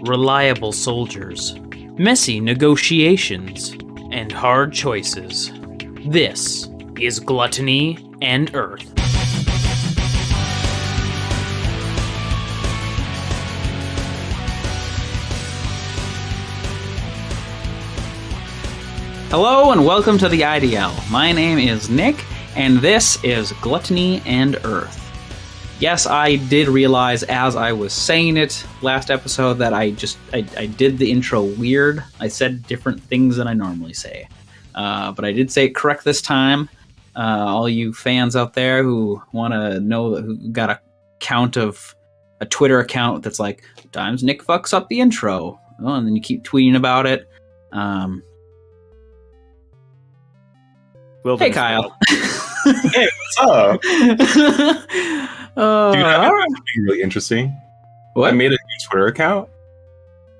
reliable soldiers, messy negotiations, and hard choices. This is Gluttony and Earth. Hello and welcome to the IDL. My name is Nick, and this is Gluttony and Earth. Yes, I did realize as I was saying it last episode that I did the intro weird. I said different things than I normally say. But I did say it correct this time. All you fans out there who want to know, who got a Twitter account that's like, times Nick fucks up the intro. Oh, and then you keep tweeting about it. Hey, Kyle. Hey, what's up? Dude, I've been doing something really interesting. What? I made a new Twitter account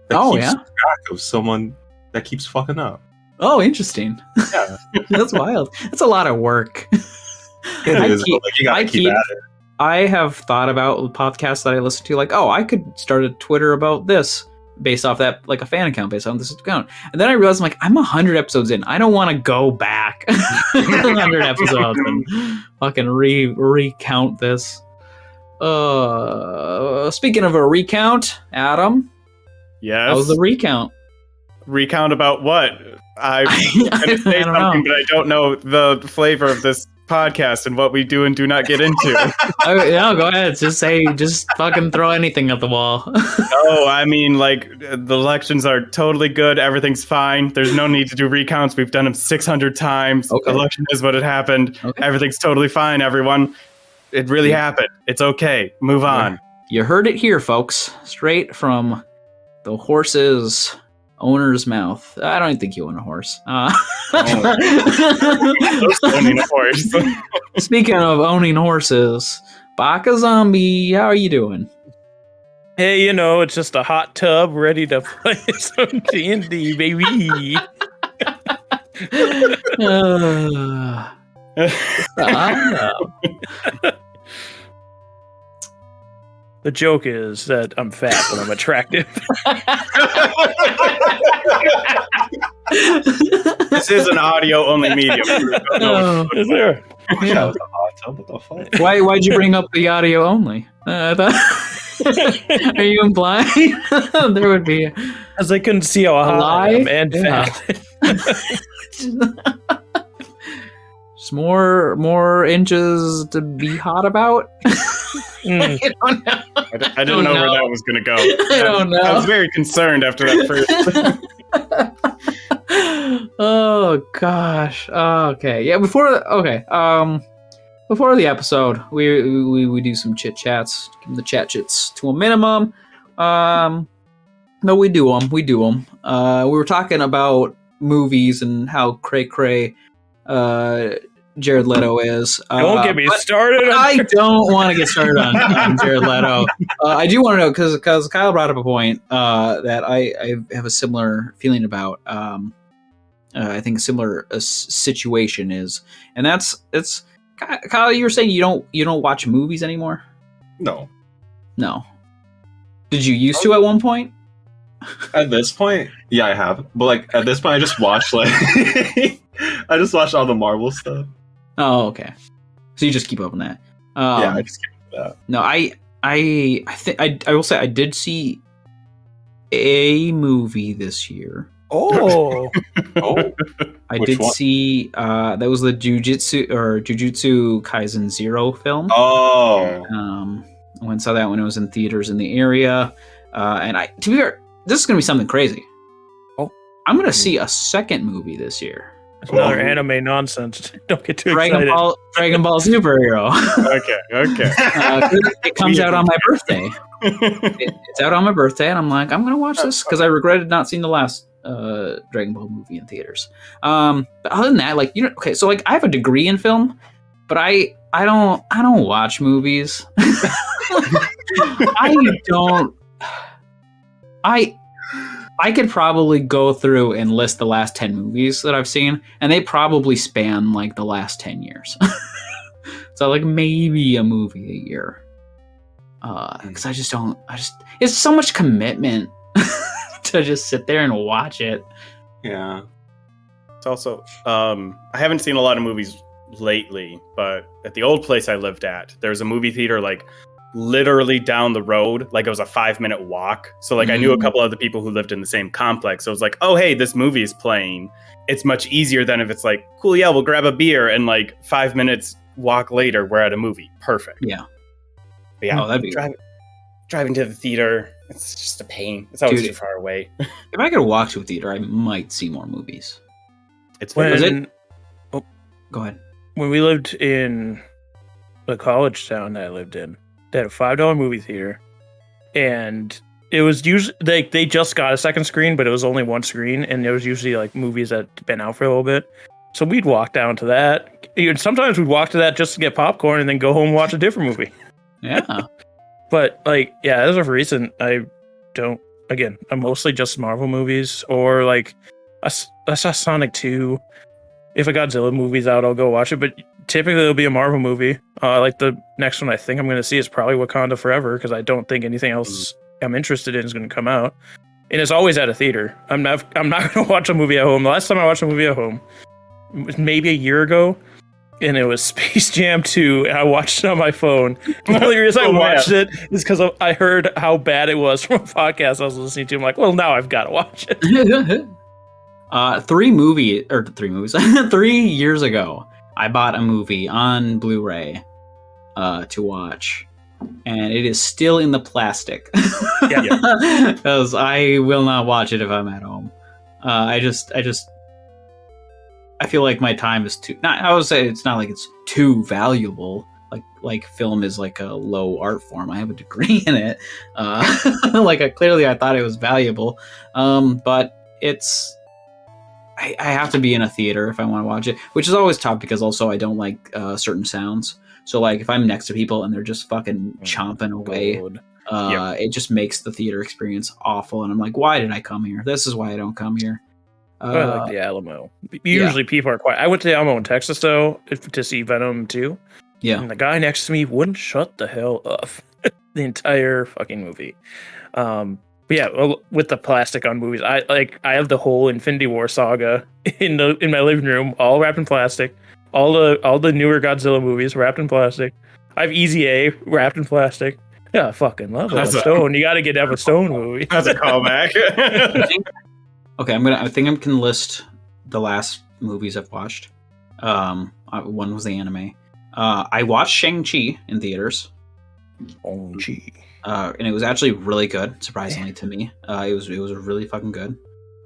that keeps track of someone that keeps fucking up. Oh, interesting. Yeah. That's wild. That's a lot of work. It is. You gotta keep at it. I have thought about podcasts that I listen to, like, I could start a Twitter about this based off that, like a fan account based on this account. And then I realized, I'm 100 episodes in. I don't want to go back 100 episodes and fucking recount this. Speaking of a recount, Adam. Yes. How was the recount? Recount about what? I'm going to say something, but I don't know the flavor of this podcast and what we do and do not get into. No, go ahead. Just fucking throw anything at the wall. The elections are totally good. Everything's fine. There's no need to do recounts. We've done them 600 times. Okay. Election is what it happened. Okay. Everything's totally fine, everyone. It really happened. It's okay. Move on. You heard it here, folks. Straight from the horse's owner's mouth. I don't think you own a horse. Owning a horse. Speaking of owning horses, BakaZombie, how are you doing? Hey, it's just a hot tub ready to play some D&D, baby. The joke is that I'm fat, but I'm attractive. This is an audio-only medium. Is there? Yeah. What the fuck? Why'd you bring up the audio only? Are you implying there would be As I couldn't see how hot I am and fat. Just more inches to be hot about? I didn't know where that was going to go. I don't know. I was very concerned after that first. Oh gosh. Okay. Yeah. Before the episode, we do some chit chats. Keep the chat chits to a minimum. No, we do them. We were talking about movies and how cray Jared Leto is. Don't get me started. I don't want to get started on Jared Leto. I do want to know because Kyle brought up a point that I have a similar feeling about. I think a similar situation is, and it's Kyle. You were saying you don't watch movies anymore? No. Did you used to at one point? At this point, yeah, I have. But at this point, I just watch I just watch all the Marvel stuff. Oh, okay. So you just keep up on that. Yeah, I just keep up with that. No, I think I will say I did see a movie this year. Oh. I did see that was the Jujutsu Kaisen Zero film. Oh. I went and saw that when it was in theaters in the area. And to be fair, this is going to be something crazy. Oh. I'm going to see a second movie this year. It's another anime nonsense. Don't get too excited. Dragon Ball Superhero. Okay. It comes out on my birthday. It's out on my birthday, and I'm like, I'm going to watch this because I regretted not seeing the last Dragon Ball movie in theaters. But other than that, okay, so I have a degree in film, but I don't watch movies. I could probably go through and list the last 10 movies that I've seen, and they probably span the last 10 years. So maybe a movie a year. Because it's so much commitment to just sit there and watch it. Yeah. It's also, I haven't seen a lot of movies lately, but at the old place I lived at, there's a movie theater like literally down the road. Like it was a 5-minute walk. So like I knew a couple other people who lived in the same complex. So it was like, oh, hey, this movie is playing. It's much easier than if it's like, cool, yeah, we'll grab a beer and like 5 minutes walk later, we're at a movie. Perfect. Yeah. But yeah, that'd be driving to the theater, it's just a pain. It's always too far away. If I could walk to a theater, I might see more movies. It's Go ahead. When we lived in the college town that I lived in, they had a $5 movie theater, and it was usually like they just got a second screen, but it was only one screen, and it was usually like movies that had been out for a little bit. So we'd walk down to that. Sometimes we'd walk to that just to get popcorn and then go home and watch a different movie. Yeah. But like, yeah, as of recent, I'm mostly just Marvel movies, or like I saw Sonic 2. If a Godzilla movie's out, I'll go watch it, but typically it'll be a Marvel movie. Like the next one I think I'm going to see is probably Wakanda Forever, because I don't think anything else I'm interested in is going to come out. And it's always at a theater. I'm not going to watch a movie at home. The last time I watched a movie at home was maybe a year ago, and it was Space Jam 2, and I watched it on my phone. The only reason I watched it is because I heard how bad it was from a podcast I was listening to. I'm like, well, now I've got to watch it. 3 years ago, I bought a movie on Blu-ray to watch, and it is still in the plastic. Yeah. Because I will not watch it if I'm at home. I feel like my time is too. I would say it's not like it's too valuable. Like film is like a low art form. I have a degree in it. Clearly I thought it was valuable, but it's. I have to be in a theater if I want to watch it, which is always tough because also I don't like certain sounds. So like if I'm next to people and they're just fucking chomping away, it just makes the theater experience awful. And I'm like, why did I come here? This is why I don't come here. I like the Alamo. Usually people are quiet. I went to the Alamo in Texas though to see Venom 2. Yeah. And the guy next to me wouldn't shut the hell up the entire fucking movie. But yeah, with the plastic on movies, I have the whole Infinity War saga in my living room, all wrapped in plastic. All the newer Godzilla movies wrapped in plastic. I have Easy A wrapped in plastic. Yeah, I fucking love Emma Stone. You got to get Emma Stone movie. That's a callback. Okay, I think I can list the last movies I've watched. One was the anime. I watched Shang-Chi in theaters. And it was actually really good, surprisingly to me. It was really fucking good.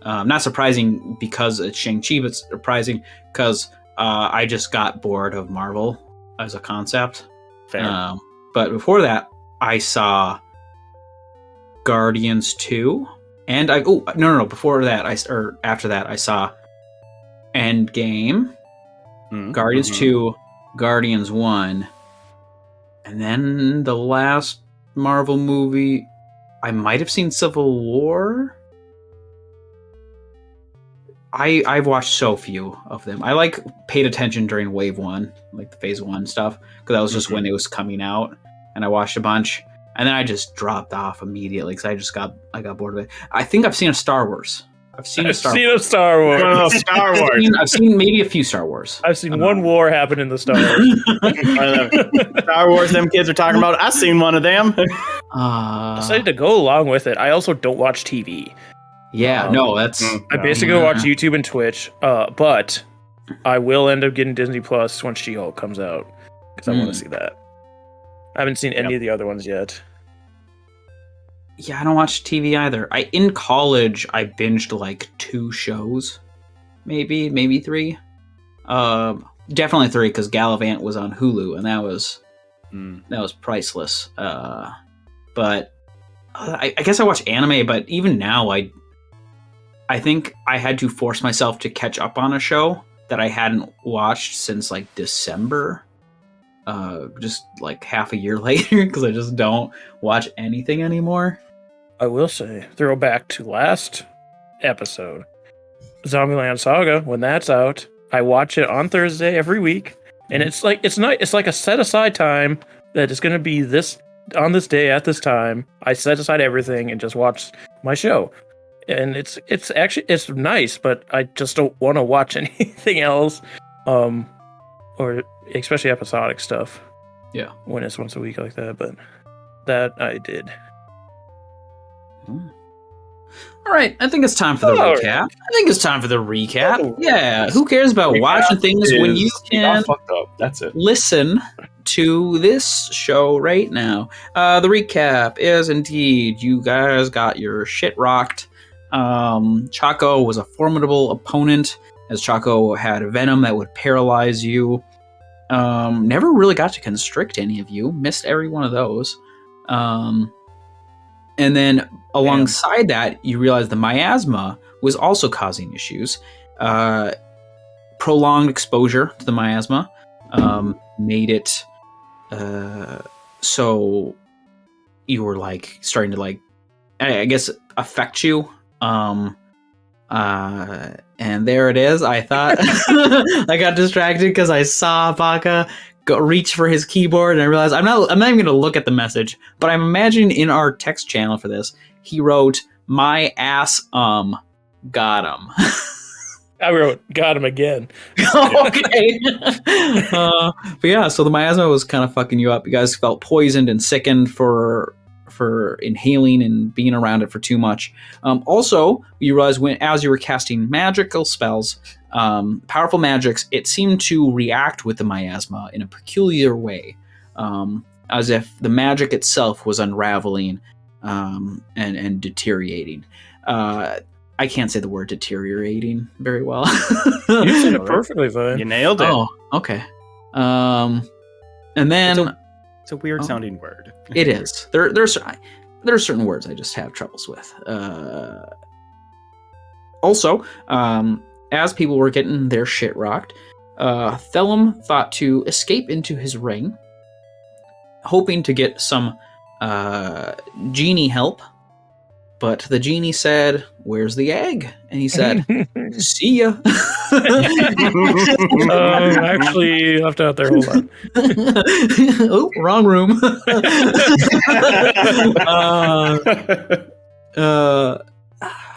Not surprising because it's Shang-Chi, but surprising because I just got bored of Marvel as a concept. Fair. But before that, I saw Guardians 2. And before that, after that, I saw Endgame, Guardians 2, Guardians 1, and then the last Marvel movie, I might have seen Civil War. I've watched so few of them. I paid attention during Wave 1, like the Phase 1 stuff, because that was just when it was coming out, and I watched a bunch. And then I just dropped off immediately because I got bored of it. I think I've seen a Star Wars. I've seen a Star Wars. Star Wars. I've seen maybe a few Star Wars. I've seen one war happen in the Star Wars. Star Wars, them kids are talking about. I've seen one of them. I decided to go along with it. I also don't watch TV. Yeah, that's. I basically watch YouTube and Twitch, but I will end up getting Disney Plus when She-Hulk comes out because I want to see that. I haven't seen any of the other ones yet. Yeah, I don't watch TV either. In college, I binged like 2 shows, maybe 3. Definitely 3 because Gallivant was on Hulu, and that was priceless. But I guess I watch anime, but even now, I think I had to force myself to catch up on a show that I hadn't watched since like December. Just like half a year later because I just don't watch anything anymore. I will say, throwback to last episode, Zombieland Saga, when that's out, I watch it on Thursday every week, and it's like a set aside time that is going to be on this day at this time. I set aside everything and just watch my show. And it's actually it's nice, but I just don't want to watch anything else, or especially episodic stuff. Yeah, when it's once a week like that. But that I did. All right, I think it's time for the recap. Yeah, who cares about watching things when you can fucked up. That's it. listen to this show right now? The recap is indeed you guys got your shit rocked. Chaco was a formidable opponent, as Chaco had venom that would paralyze you. Never really got to constrict any of you. Missed every one of those. And then alongside that, you realize the miasma was also causing issues. Prolonged exposure to the miasma made it so you were like starting to like, I guess, affect you. And there it is. I thought I got distracted because I saw Baka go reach for his keyboard, and I realized I'm not even going to look at the message, but I'm imagining in our text channel for this, he wrote, "My ass, got him." I wrote, "Got him again." Okay. But yeah, so the miasma was kind of fucking you up. You guys felt poisoned and sickened for inhaling and being around it for too much. Also, you realize as you were casting magical spells, powerful magics, it seemed to react with the miasma in a peculiar way, as if the magic itself was unraveling and deteriorating. I can't say the word deteriorating very well. You said it perfectly fine. You nailed it. Oh, okay. And then it's a weird sounding word. It is. There are certain words I just have troubles with. Also, as people were getting their shit rocked, Thellum thought to escape into his ring, hoping to get some genie help. But the genie said, "Where's the egg?" And he said, "See ya." Actually left out there. Hold on. Oh, wrong room.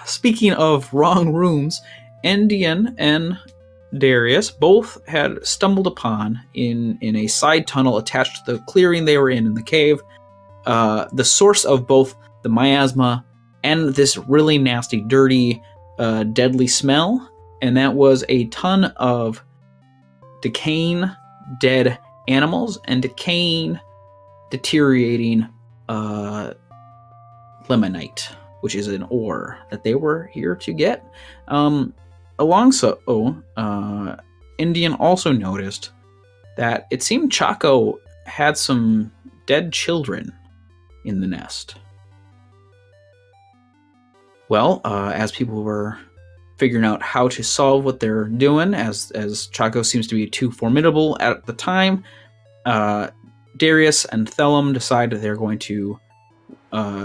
Speaking of wrong rooms, Endien and Darius both had stumbled upon in a side tunnel attached to the clearing they were in the cave, the source of both the miasma and this really nasty, dirty, deadly smell. And that was a ton of decaying dead animals and deteriorating limonite, which is an ore that they were here to get. Endien also noticed that it seemed Chaco had some dead children in the nest. Well, as people were figuring out how to solve what they're doing, as Chaco seems to be too formidable at the time, Darius and Thellum decide that they're going to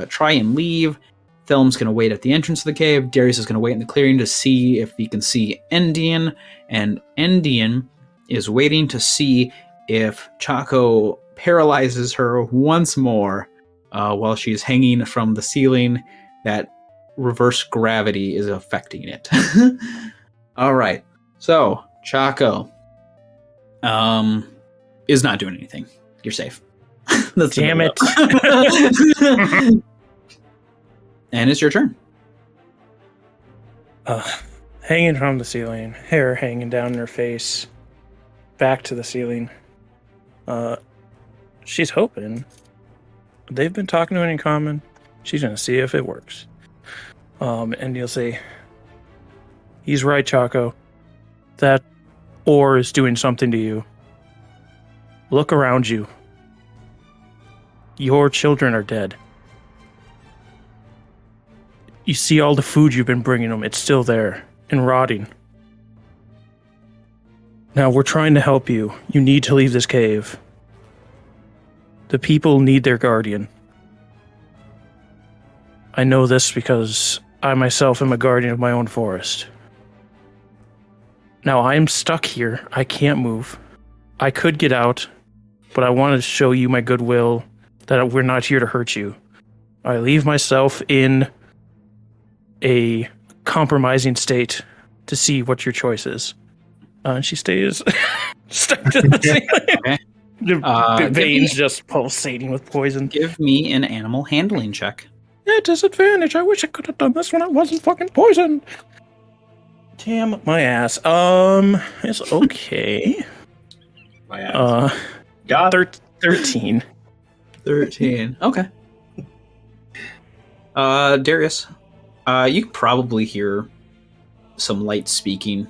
try and leave. Thellum's going to wait at the entrance of the cave. Darius is going to wait in the clearing to see if he can see Endien. And Endien is waiting to see if Chaco paralyzes her once more while she's hanging from the ceiling. That reverse gravity is affecting it. All right. So, Chaco is not doing anything. You're safe. Damn it. And it's your turn. Hanging from the ceiling, hair hanging down in her face, back to the ceiling. She's hoping. They've been talking to it in common. She's going to see if it works. And you'll say, "He's right, Chaco. That ore is doing something to you. Look around you. Your children are dead. You see all the food you've been bringing them. It's still there and rotting. Now we're trying to help you. You need to leave this cave. The people need their guardian. I know this because I myself am a guardian of my own forest. Now I'm stuck here. I can't move. I could get out, but I want to show you my goodwill, that we're not here to hurt you. I leave myself in a compromising state to see what your choice is. And she stays stuck to the ceiling. Okay. The veins just pulsating with poison. Give me an animal handling check. At disadvantage. I wish I could have done this when I wasn't fucking poisoned. Damn my ass. It's okay. My ass. God. 13. 13. Okay. Darius, you can probably hear some light speaking.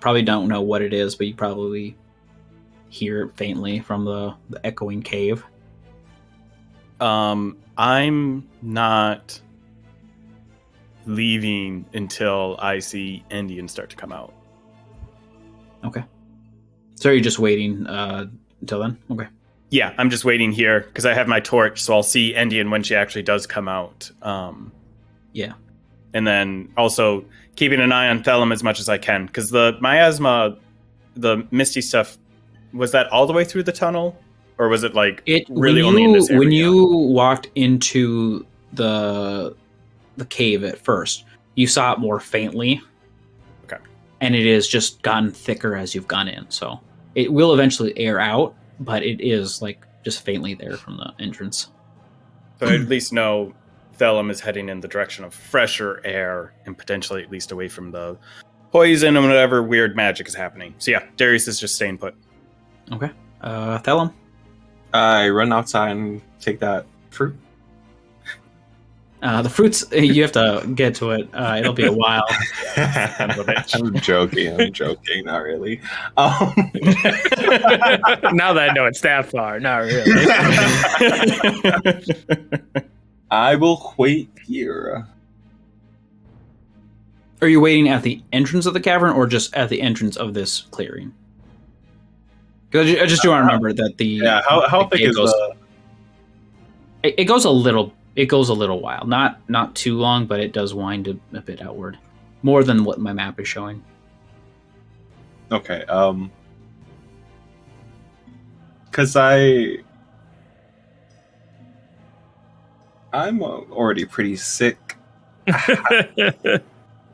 Probably don't know what it is, but you probably hear it faintly from the echoing cave. I'm not leaving until I see Endien start to come out. Okay. So you're just waiting until then? Okay. Yeah, I'm just waiting here because I have my torch, so I'll see Endien when she actually does come out. Yeah. And then also keeping an eye on Thellum as much as I can, because the miasma, the misty stuff, was that all the way through the tunnel? Or was it like really only in this area? When you walked into the cave at first, you saw it more faintly. Okay. And it has just gotten thicker as you've gone in. So it will eventually air out, but it is like just faintly there from the entrance. So I at least know Thellum is heading in the direction of fresher air and potentially at least away from the poison and whatever weird magic is happening. So yeah, Darius is just staying put. Okay. Thellum? I run outside and take that fruit. The fruits, you have to get to it. It'll be a while. I'm joking, not really. Now that I know it's that far, not really. I will wait here. Are you waiting at the entrance of the cavern or just at the entrance of this clearing? Because I just do want to remember that how thick is the? It goes a little. It goes a little while, not too long, but it does wind a bit outward, more than what my map is showing. Okay. Because I'm already pretty sick,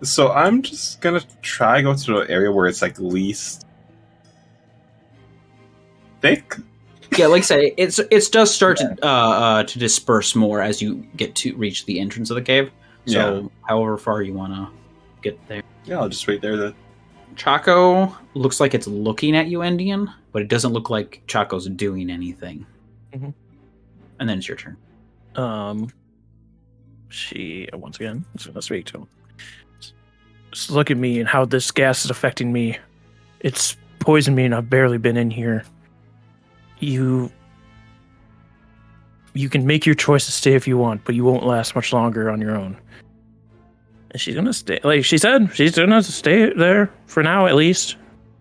so I'm just gonna try go to the area where it's like least thick. Yeah, like I say, it does start to disperse more as you get to reach the entrance of the cave. So, however far you want to get there. Yeah, I'll just wait there then. Chaco looks like it's looking at you, Endien, but it doesn't look like Chaco's doing anything. Mm-hmm. And then it's your turn. She once again is going to speak to him. Just look at me and how this gas is affecting me. It's poisoned me, and I've barely been in here. You can make your choice to stay if you want, but you won't last much longer on your own. And she's gonna stay, like she said, she's gonna stay there for now at least.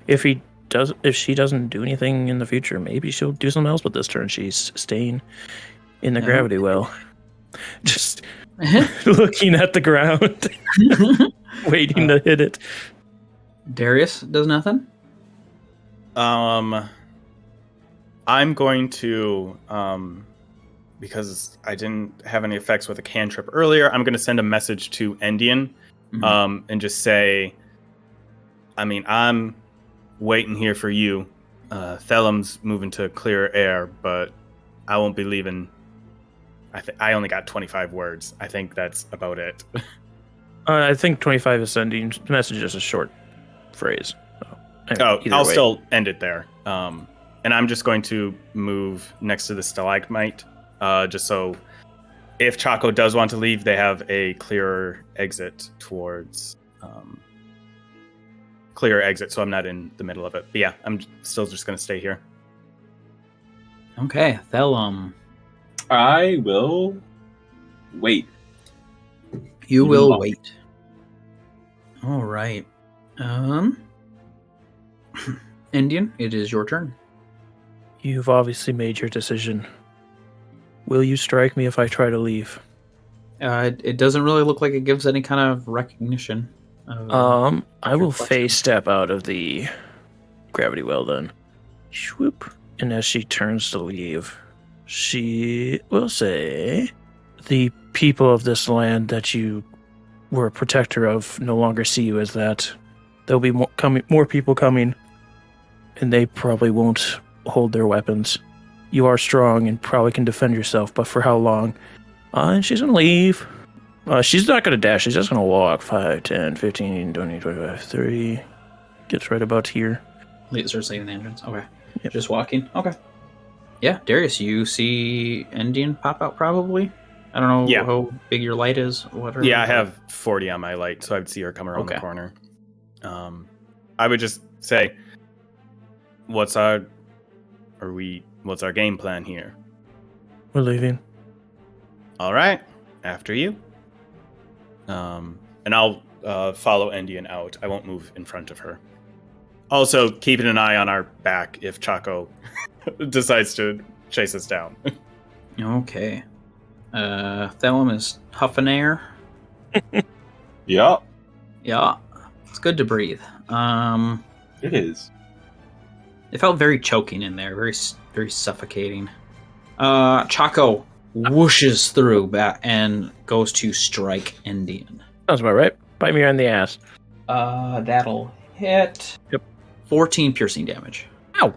If she doesn't do anything in the future, maybe she'll do something else with this turn. She's staying in the gravity well, just looking at the ground, waiting to hit it. Darius does nothing. I'm going to, because I didn't have any effects with a cantrip earlier, I'm going to send a message to Endien, and just say, I mean, I'm waiting here for you. Thellum's moving to clearer air, but I won't be leaving. I only got 25 words. I think that's about it. I think 25 is sending messages a short phrase. So, I'll still end it there. And I'm just going to move next to the stalagmite, just so if Chaco does want to leave, they have a clearer exit towards so I'm not in the middle of it. But yeah, I'm still just going to stay here. Okay, Thellum. I will wait. You will wait. All right. Endien, it is your turn. You've obviously made your decision. Will you strike me if I try to leave? It doesn't really look like it gives any kind of recognition. I will phase step out of the gravity well then. Swoop. And as she turns to leave, she will say, the people of this land that you we're a protector of no longer see you as that. There'll be more people coming, and they probably won't hold their weapons. You are strong and probably can defend yourself, but for how long? And she's going to leave. She's not going to dash. She's just going to walk 5, 10, 15, 20, 25, 30. Gets right about here. Starts leaving the entrance. Okay. Yep. Just walking. Okay. Yeah, Darius, you see Endien pop out probably? I don't know how big your light is. Whatever. Yeah, I have 40 on my light, so I would see her come around the corner. I would just say, what's our game plan here? We're leaving. All right, after you. And I'll follow Endien out. I won't move in front of her. Also, keeping an eye on our back if Chaco decides to chase us down. Okay. Thellum is huffing air. Yup. Yeah. It's good to breathe. It is. It felt very choking in there, very very suffocating. Chaco whooshes through and goes to strike Endien. Sounds about right. Bite me on the ass. That'll hit. Yep. 14 piercing damage. Ow.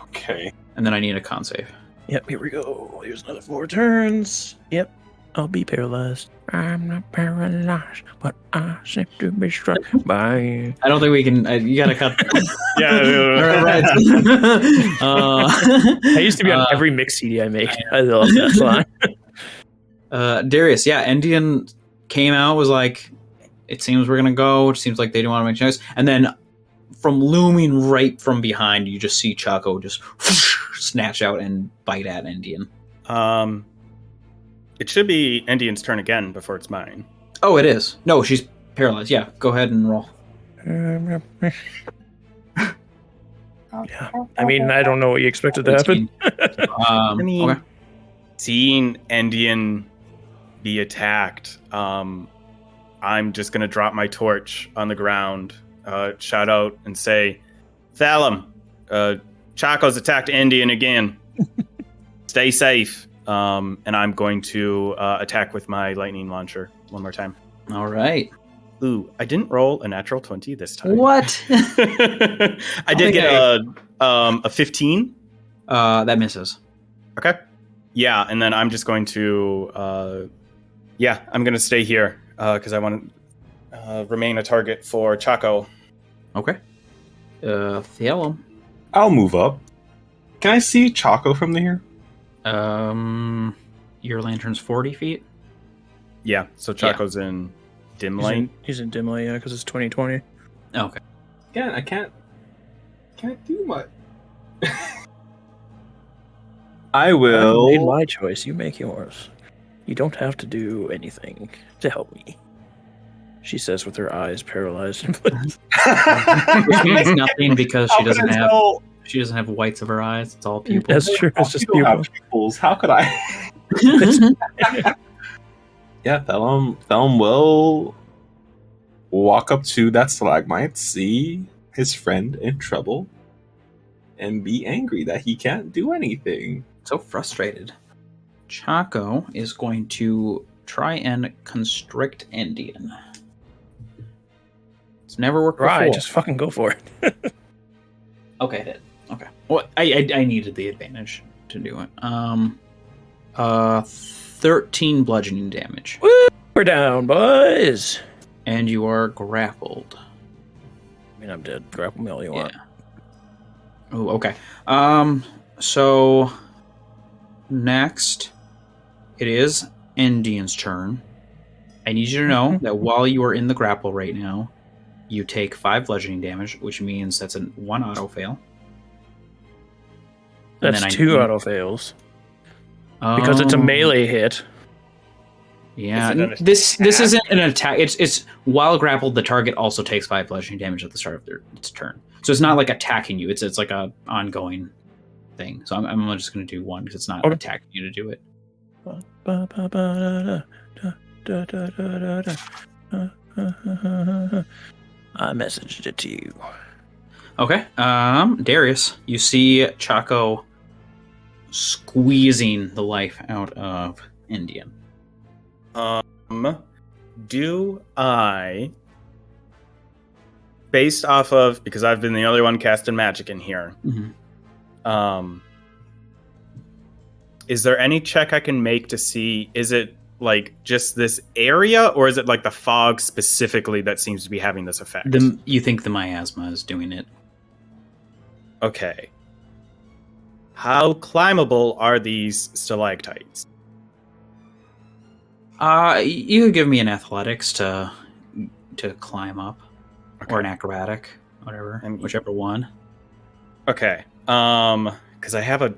Okay. And then I need a con save. Yep, here we go. Here's another 4 turns. Yep. I'll be paralyzed. I'm not paralyzed, but I seem to be struck by... I don't think we can... you gotta cut... Yeah. Right. I used to be on every mix CD I make. I love that line. Darius, yeah, Endien came out, was like, it seems we're gonna go. It seems like they don't want to make choice. And then from looming right from behind, you just see Chaco just snatch out and bite at Endien. It should be Endien's turn again before it's mine. Oh, it is. No, she's paralyzed. Yeah, go ahead and roll. Yeah. I mean, I don't know what you expected to happen. Okay. Seeing Endien be attacked, I'm just going to drop my torch on the ground, shout out and say, Thellum, Chaco's attacked Endien again. Stay safe. And I'm going to attack with my lightning launcher one more time. All right. Ooh, I didn't roll a natural 20 this time. What? I did get a 15. That misses. Okay. Yeah, and then I'm just going to... I'm going to stay here because I want to remain a target for Chaco. Okay. Thellum. I'll move up. Can I see Chaco from here? Your lantern's 40 feet? Yeah, so Chaco's in dim light. He's in dim light, yeah, because it's 2020. Okay. Again, I can't do much. I will. I made my choice. You make yours. You don't have to do anything to help me. She says with her eyes paralyzed. Which means nothing because she doesn't have. She doesn't have whites of her eyes. It's all pupils. That's true. It's just pupils. How could I? Yeah, Thellum will walk up to that stalagmite, see his friend in trouble, and be angry that he can't do anything. So frustrated. Chaco is going to try and constrict Endien. It's never worked before. Right, just fucking go for it. Okay, it did. Okay. Well, I needed the advantage to do it. 13 bludgeoning damage. Woo! We're down, boys. And you are grappled. I mean, I'm dead. Grapple me all you want. Oh, okay. So next, it is Endien's turn. I need you to know that while you are in the grapple right now, you take 5 bludgeoning damage, which means that's a 1 auto fail. That's 2 auto fails. Because it's a melee hit. Yeah, this isn't an attack. It's while grappled, the target also takes 5 bludgeoning damage at the start of its turn. So it's not like attacking you. It's like a ongoing thing. So I'm just going to do 1 because it's not attacking you to do it. I messaged it to you. Okay, Darius, you see Chaco squeezing the life out of Endien. do I, based off of, because I've been the only one casting magic in here, is there any check I can make to see, is it like just this area, or is it like the fog specifically that seems to be having this effect? You think the miasma is doing it? Okay. How climbable are these stalactites? You could give me an athletics to climb up, or an acrobatic, whatever, whichever one. Okay. Because I have a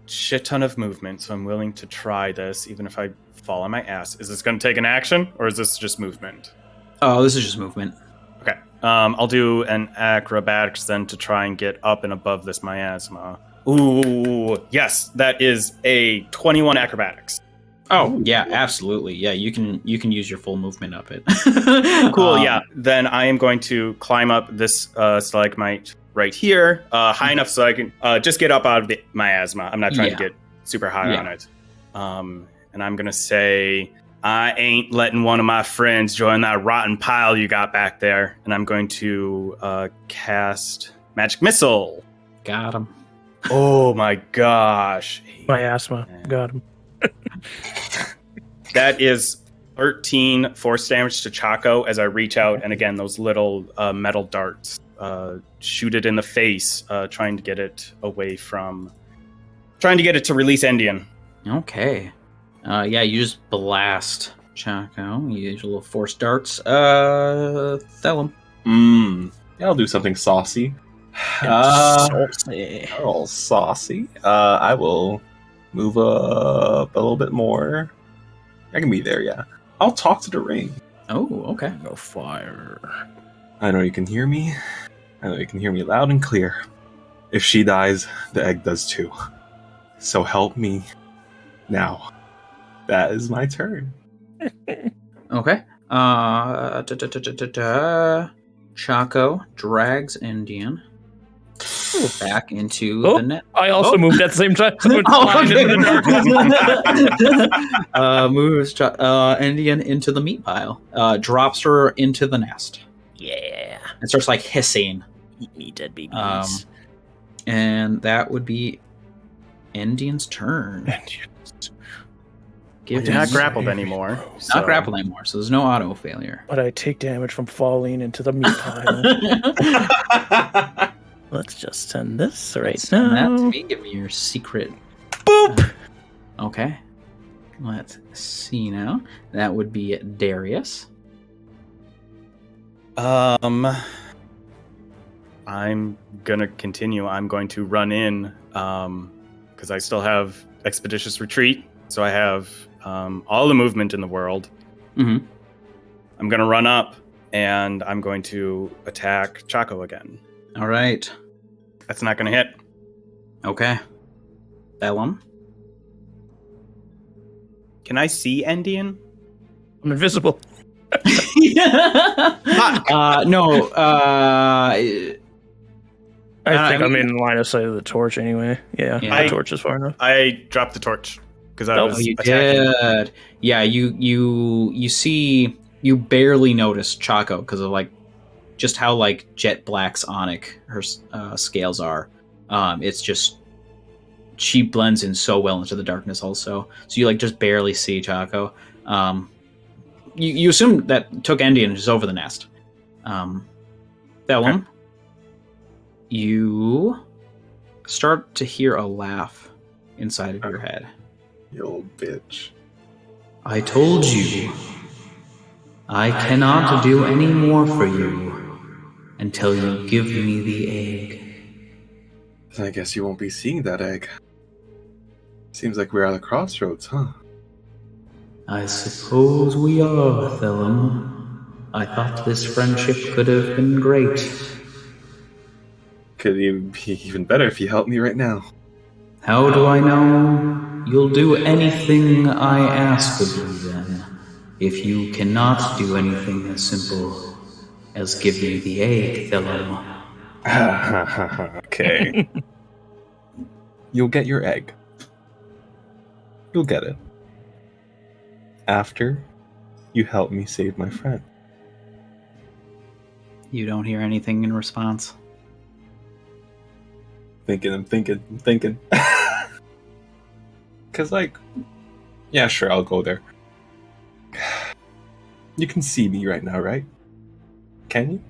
shit ton of movement, so I'm willing to try this, even if I fall on my ass. Is this going to take an action, or is this just movement? Oh, this is just movement. Okay. I'll do an acrobatics then to try and get up and above this miasma. Ooh, yes, that is a 21 acrobatics. Oh, yeah, absolutely. Yeah, you can use your full movement up it. Cool, yeah. Then I am going to climb up this stalagmite right here, high enough so I can just get up out of the miasma. I'm not trying to get super high on it. And I'm going to say, I ain't letting one of my friends join that rotten pile you got back there. And I'm going to cast Magic Missile. Got him. Oh my gosh. Miasma. Got him. That is 13 force damage to Chaco as I reach out. And again, those little metal darts shoot it in the face, trying to get it away from... Trying to get it to release Endien. Okay. Yeah, you just blast Chaco. You use your little force darts. Thellum. Yeah, I'll do something saucy. Saucy. Oh, saucy. I will move up a little bit more. I can be there, yeah. I'll talk to the ring. Oh, okay. No fire. I know you can hear me. I know you can hear me loud and clear. If she dies, the egg does too. So help me now. That is my turn. Okay. Chaco drags Endien back into the net. I also moved at the same time. So it's Moves Endien into the meat pile. Drops her into the nest. Yeah. And starts like hissing. Eat me, dead babies. And that would be Endien's turn. You're not grappled anymore. Not grappled anymore, so there's no auto failure. But I take damage from falling into the meat pile. Let's just send this right now. Send that to me. Give me your secret. Boop! Okay. Let's see now. That would be Darius. I'm gonna continue. I'm going to run in, because I still have Expeditious Retreat, so I have all the movement in the world. Mm-hmm. I'm gonna run up, and I'm going to attack Chaco again. All right. That's not gonna hit. Okay. Thellum. Can I see Endien? I'm invisible. No. I think I'm in line of sight of the torch anyway. Yeah, the torch is far enough. I dropped the torch because I was you attacking. did. Yeah, you see, you barely notice Chaco because of like just how like jet black sonic her scales are. It's just she blends in so well into the darkness also. So you like just barely see Chaco. You assume that took Endien just over the nest. Thellum, okay. You start to hear a laugh inside of your head. You old bitch. I told you. I cannot do any more for you until you give me the egg. I guess you won't be seeing that egg. Seems like we're at a crossroads, huh? I suppose we are, Thellum. I thought this friendship could have been great. Could even be even better if you helped me right now. How do I know? You'll do anything I ask of you, then. If you cannot do anything as simple as give me the egg, Thellum. Okay. You'll get your egg. You'll get it. After you helped me save my friend. You don't hear anything in response. I'm thinking. Because, like, yeah, sure, I'll go there. You can see me right now, right? Can you?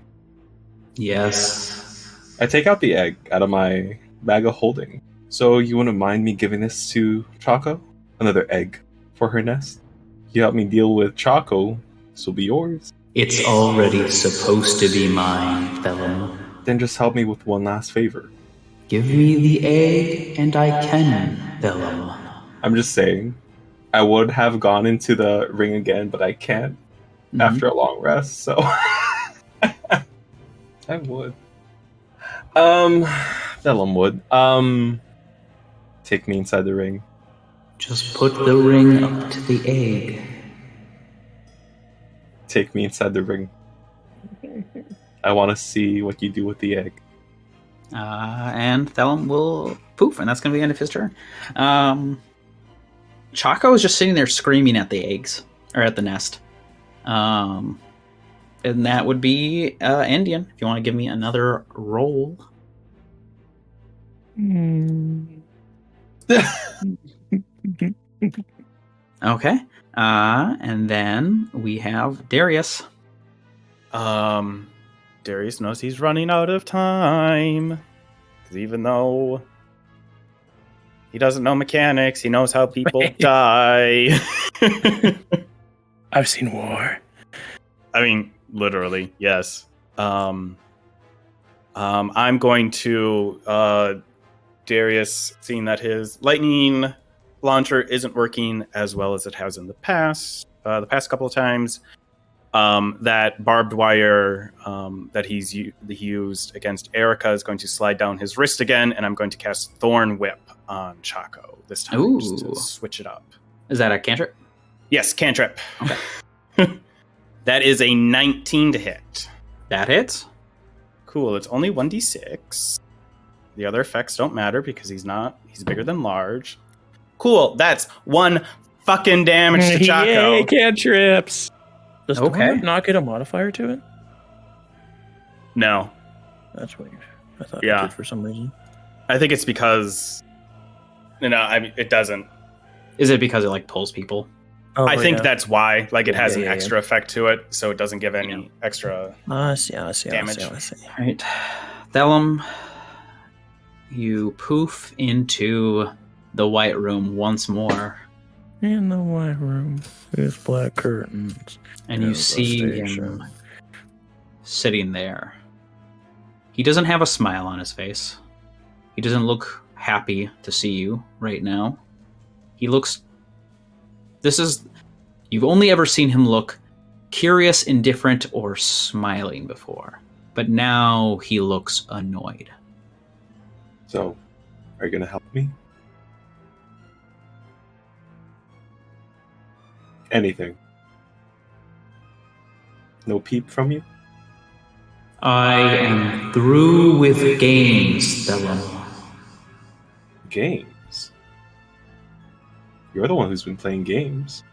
Yes. I take out the egg out of my bag of holding. So you wouldn't mind me giving this to Chaco? Another egg for her nest? You help me deal with Chaco, this will be yours. It's already supposed to be mine, Thellum. Then just help me with one last favor. Give me the egg, and I can, Thellum. I'm just saying, I would have gone into the ring again, but I can't after a long rest, so I would. Thellum would. Take me inside the ring. Just put the ring up to the egg. Take me inside the ring. I want to see what you do with the egg. And Thellum will poof, and that's going to be the end of his turn. Chaco is just sitting there screaming at the eggs, or at the nest. And that would be Endien, if you want to give me another roll. Okay. And then we have Darius. Darius knows he's running out of time. Because even though he doesn't know mechanics, he knows how people die. I've seen war. I mean, literally, yes. I'm going to Darius, seeing that his lightning launcher isn't working as well as it has in the past couple of times. That barbed wire that he used against Erica is going to slide down his wrist again, and I'm going to cast Thorn Whip on Chaco this time, just to switch it up. Is that a cantrip? Yes, cantrip. Okay. That is a 19 to hit. That hits. Cool. It's only 1d6. The other effects don't matter because he's bigger than large. Cool. That's 1 fucking damage to Chaco. Yay, cantrips. Does Okay. Thorn not get a modifier to it? No. That's weird. I thought Yeah. it did for some reason. I think it's because it doesn't. Is it because it like pulls people? Oh, I think yeah. that's why. Like it has Yeah, an yeah, extra effect to it, so it doesn't give any extra I see. damage. All right. Thellum, you poof into the white room once more. In the white room with black curtains. And you see him sitting there. He doesn't have a smile on his face. He doesn't look happy to see you right now. He looks... You've only ever seen him look curious, indifferent, or smiling before. But now he looks annoyed. So, are you going to help me? Anything. No peep from you? I am through with games, Thellum. Games? You're the one who's been playing games.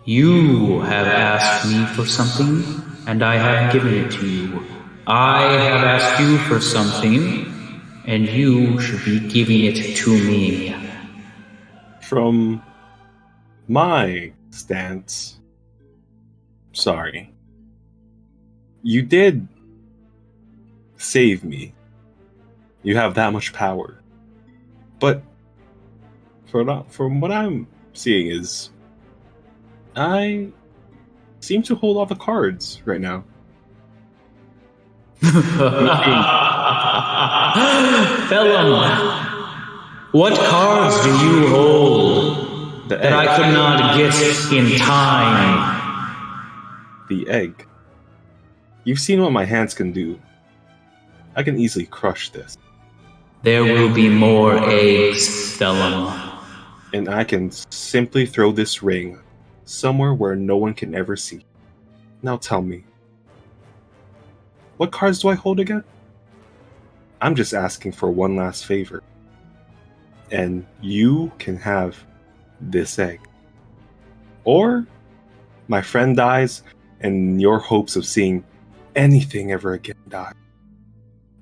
You have asked me for something, and I have given it to you. I have asked you for something, and you should be giving it to me. From my stance, sorry. You did save me. You have that much power. But from what I'm seeing is I seem to hold all the cards right now. Thellum, what cards do you hold The that I egg. could not get in time? The egg. You've seen what my hands can do. I can easily crush this. There will be more eggs, Thellum. And I can simply throw this ring somewhere where no one can ever see. Now tell me, what cards do I hold again? I'm just asking for one last favor. And you can have this egg. Or my friend dies, and your hopes of seeing anything ever again die.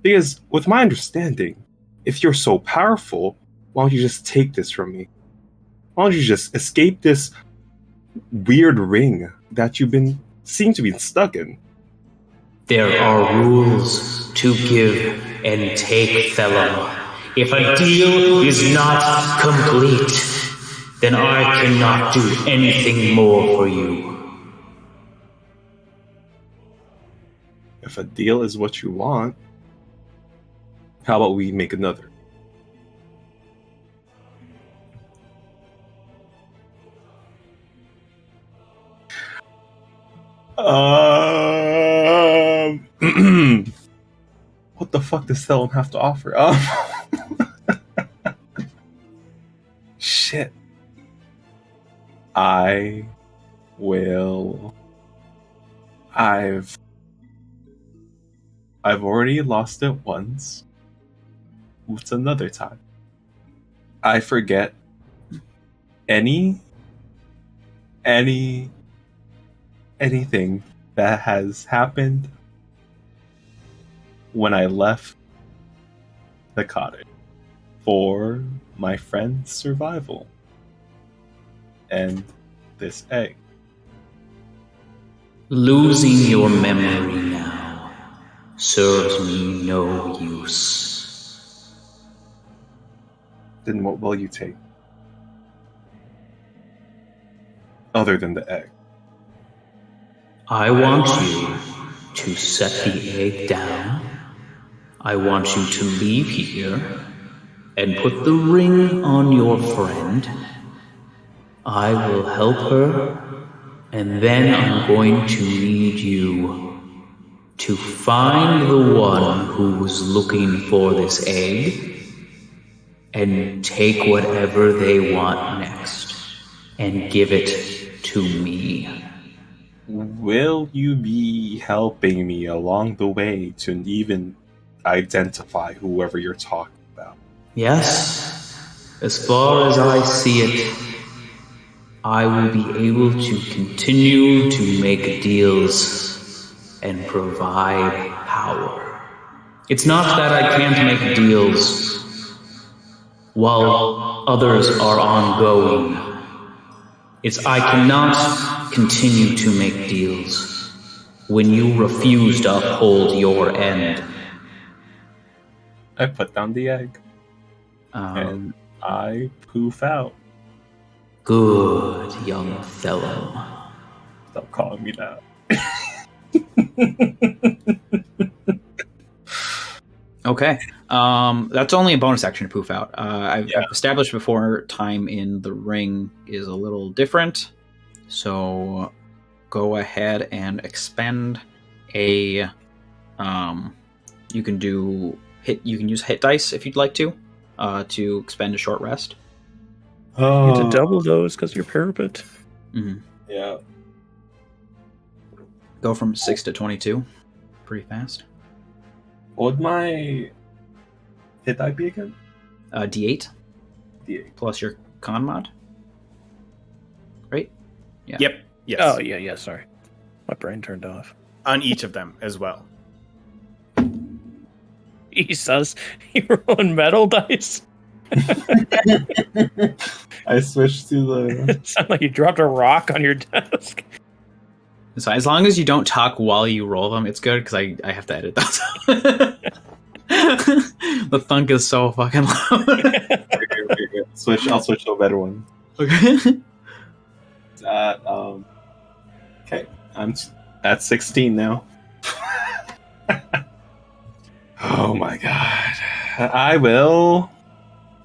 Because, with my understanding, if you're so powerful, why don't you just take this from me? Why don't you just escape this weird ring that seem to be stuck in? There are rules to give and take, Thellum. If a deal is not complete, then I cannot do anything more for you. If a deal is what you want, how about we make another? What the fuck does Thellum have to offer? Shit. I've already lost it once. What's another time? I forget anything that has happened when I left the cottage for my friend's survival and this egg. Losing your memory now serves me no use. Then what will you take? Other than the egg. I want you to set the egg down. I want you to leave here and put the ring on your friend. I will help her, and then I'm going to need you to find the one who's looking for this egg and take whatever they want next and give it to me. Will you be helping me along the way to even identify whoever you're talking about? Yes. As far as I see it, I will be able to continue to make deals and provide power. It's not that I can't make deals while others are ongoing. It's I cannot continue to make deals when you refuse to uphold your end. I put down the egg. And I poof out. Good, young Thellum. Stop calling me that. Okay. That's only a bonus action to poof out. I've established before time in the ring is a little different. So go ahead and expend a you can use hit dice if you'd like to expend a short rest. You get to double those because you're parapet. Mm-hmm. Yeah. Go from 6 to 22 pretty fast. What would my hit die be again? D8. D8. Plus your con mod. Right? Yeah. Yep. Yes. Oh, yeah, sorry. My brain turned off. On each of them as well. Jesus, you're rolling metal dice? I switched to the... It sounded like you dropped a rock on your desk. So as long as you don't talk while you roll them, it's good because I have to edit those. The thunk is so fucking loud. I'll switch to a better one. Okay. Okay, I'm at 16 now. Oh my god. I will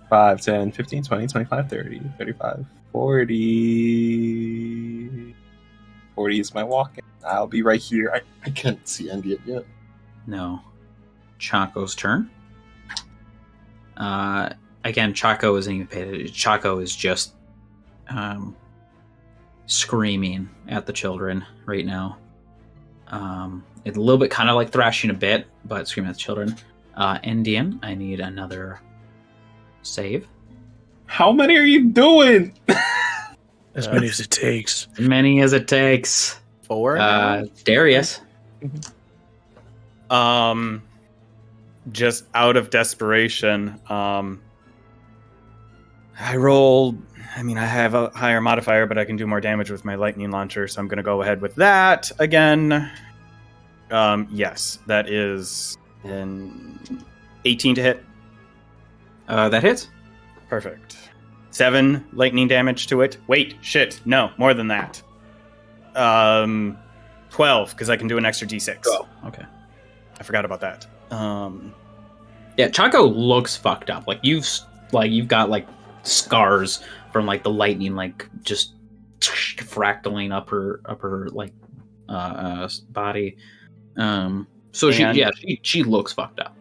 5, 10, 15, 20, 25, 30, 35, 40. 40 is my walk-in. I'll be right here. I can't see Endien yet. No. Chaco's turn. Again, Chaco isn't even paid attention. Chaco is just screaming at the children right now. It's a little bit kind of like thrashing a bit, but screaming at the children. Endien, I need another save. How many are you doing? As many as it takes. As many as it takes. 4. Darius. Just out of desperation, I rolled. I mean, I have a higher modifier, but I can do more damage with my lightning launcher, so I'm going to go ahead with that again. Yes, that is an 18 to hit. That hits. Perfect. 7 lightning damage to it. Wait, shit, no, more than that. 12, because I can do an extra d6. Oh, okay. I forgot about that. Yeah, Chaco looks fucked up. Like you've got like scars from like the lightning, like just fractaling up her like body. So she looks fucked up.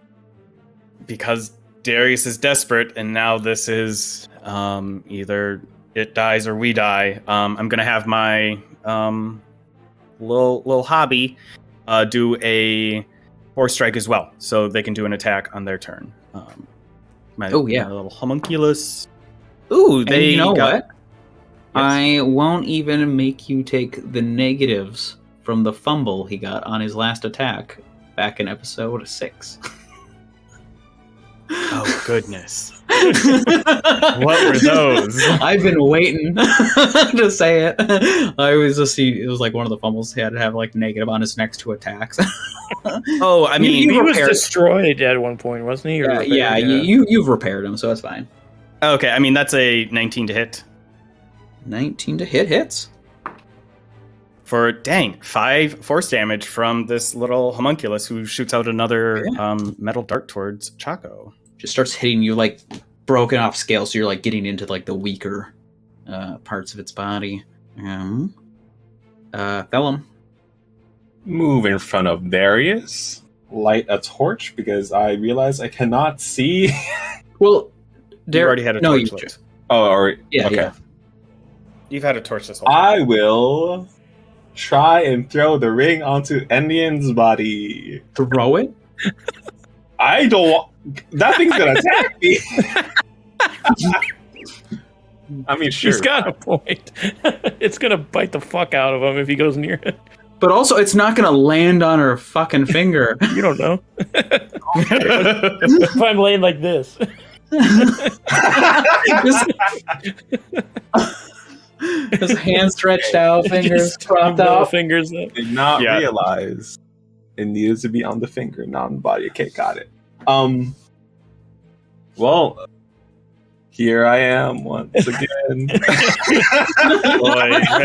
Because Darius is desperate, and now this is either it dies or we die. I'm gonna have my little hobby do a Force Strike as well, so they can do an attack on their turn. My little homunculus. Ooh, And you know what? Yes. I won't even make you take the negatives from the fumble he got on his last attack back in episode 6. Oh, goodness. What were those? I've been waiting to say it. It was like one of the fumbles he had to have like negative on his next 2 attacks. Oh, I mean, he was destroyed at one point, wasn't he? You've repaired him, so that's fine. Okay, I mean, that's a 19 to hit. 19 to hits. For, 5 force damage from this little homunculus who shoots out another metal dart towards Chaco. Just starts hitting you like broken off scale, so you're like getting into like the weaker parts of its body. Thellum. Move in front of Darius. Light a torch because I realize I cannot see. Well, you already had a torch lit. Oh, alright. Yeah, okay. yeah. You've had a torch this whole time. I will try and throw the ring onto Endien's body. Throw it? I don't want... That thing's gonna attack me! I mean, sure. He's got a point. It's gonna bite the fuck out of him if he goes near it. But also, it's not gonna land on her fucking finger. You don't know. If I'm laying like this. His hand stretched out, fingers propped out. Fingers. Did not realize it needed to be on the finger, not on the body. Okay, got it. Well, here I am once again.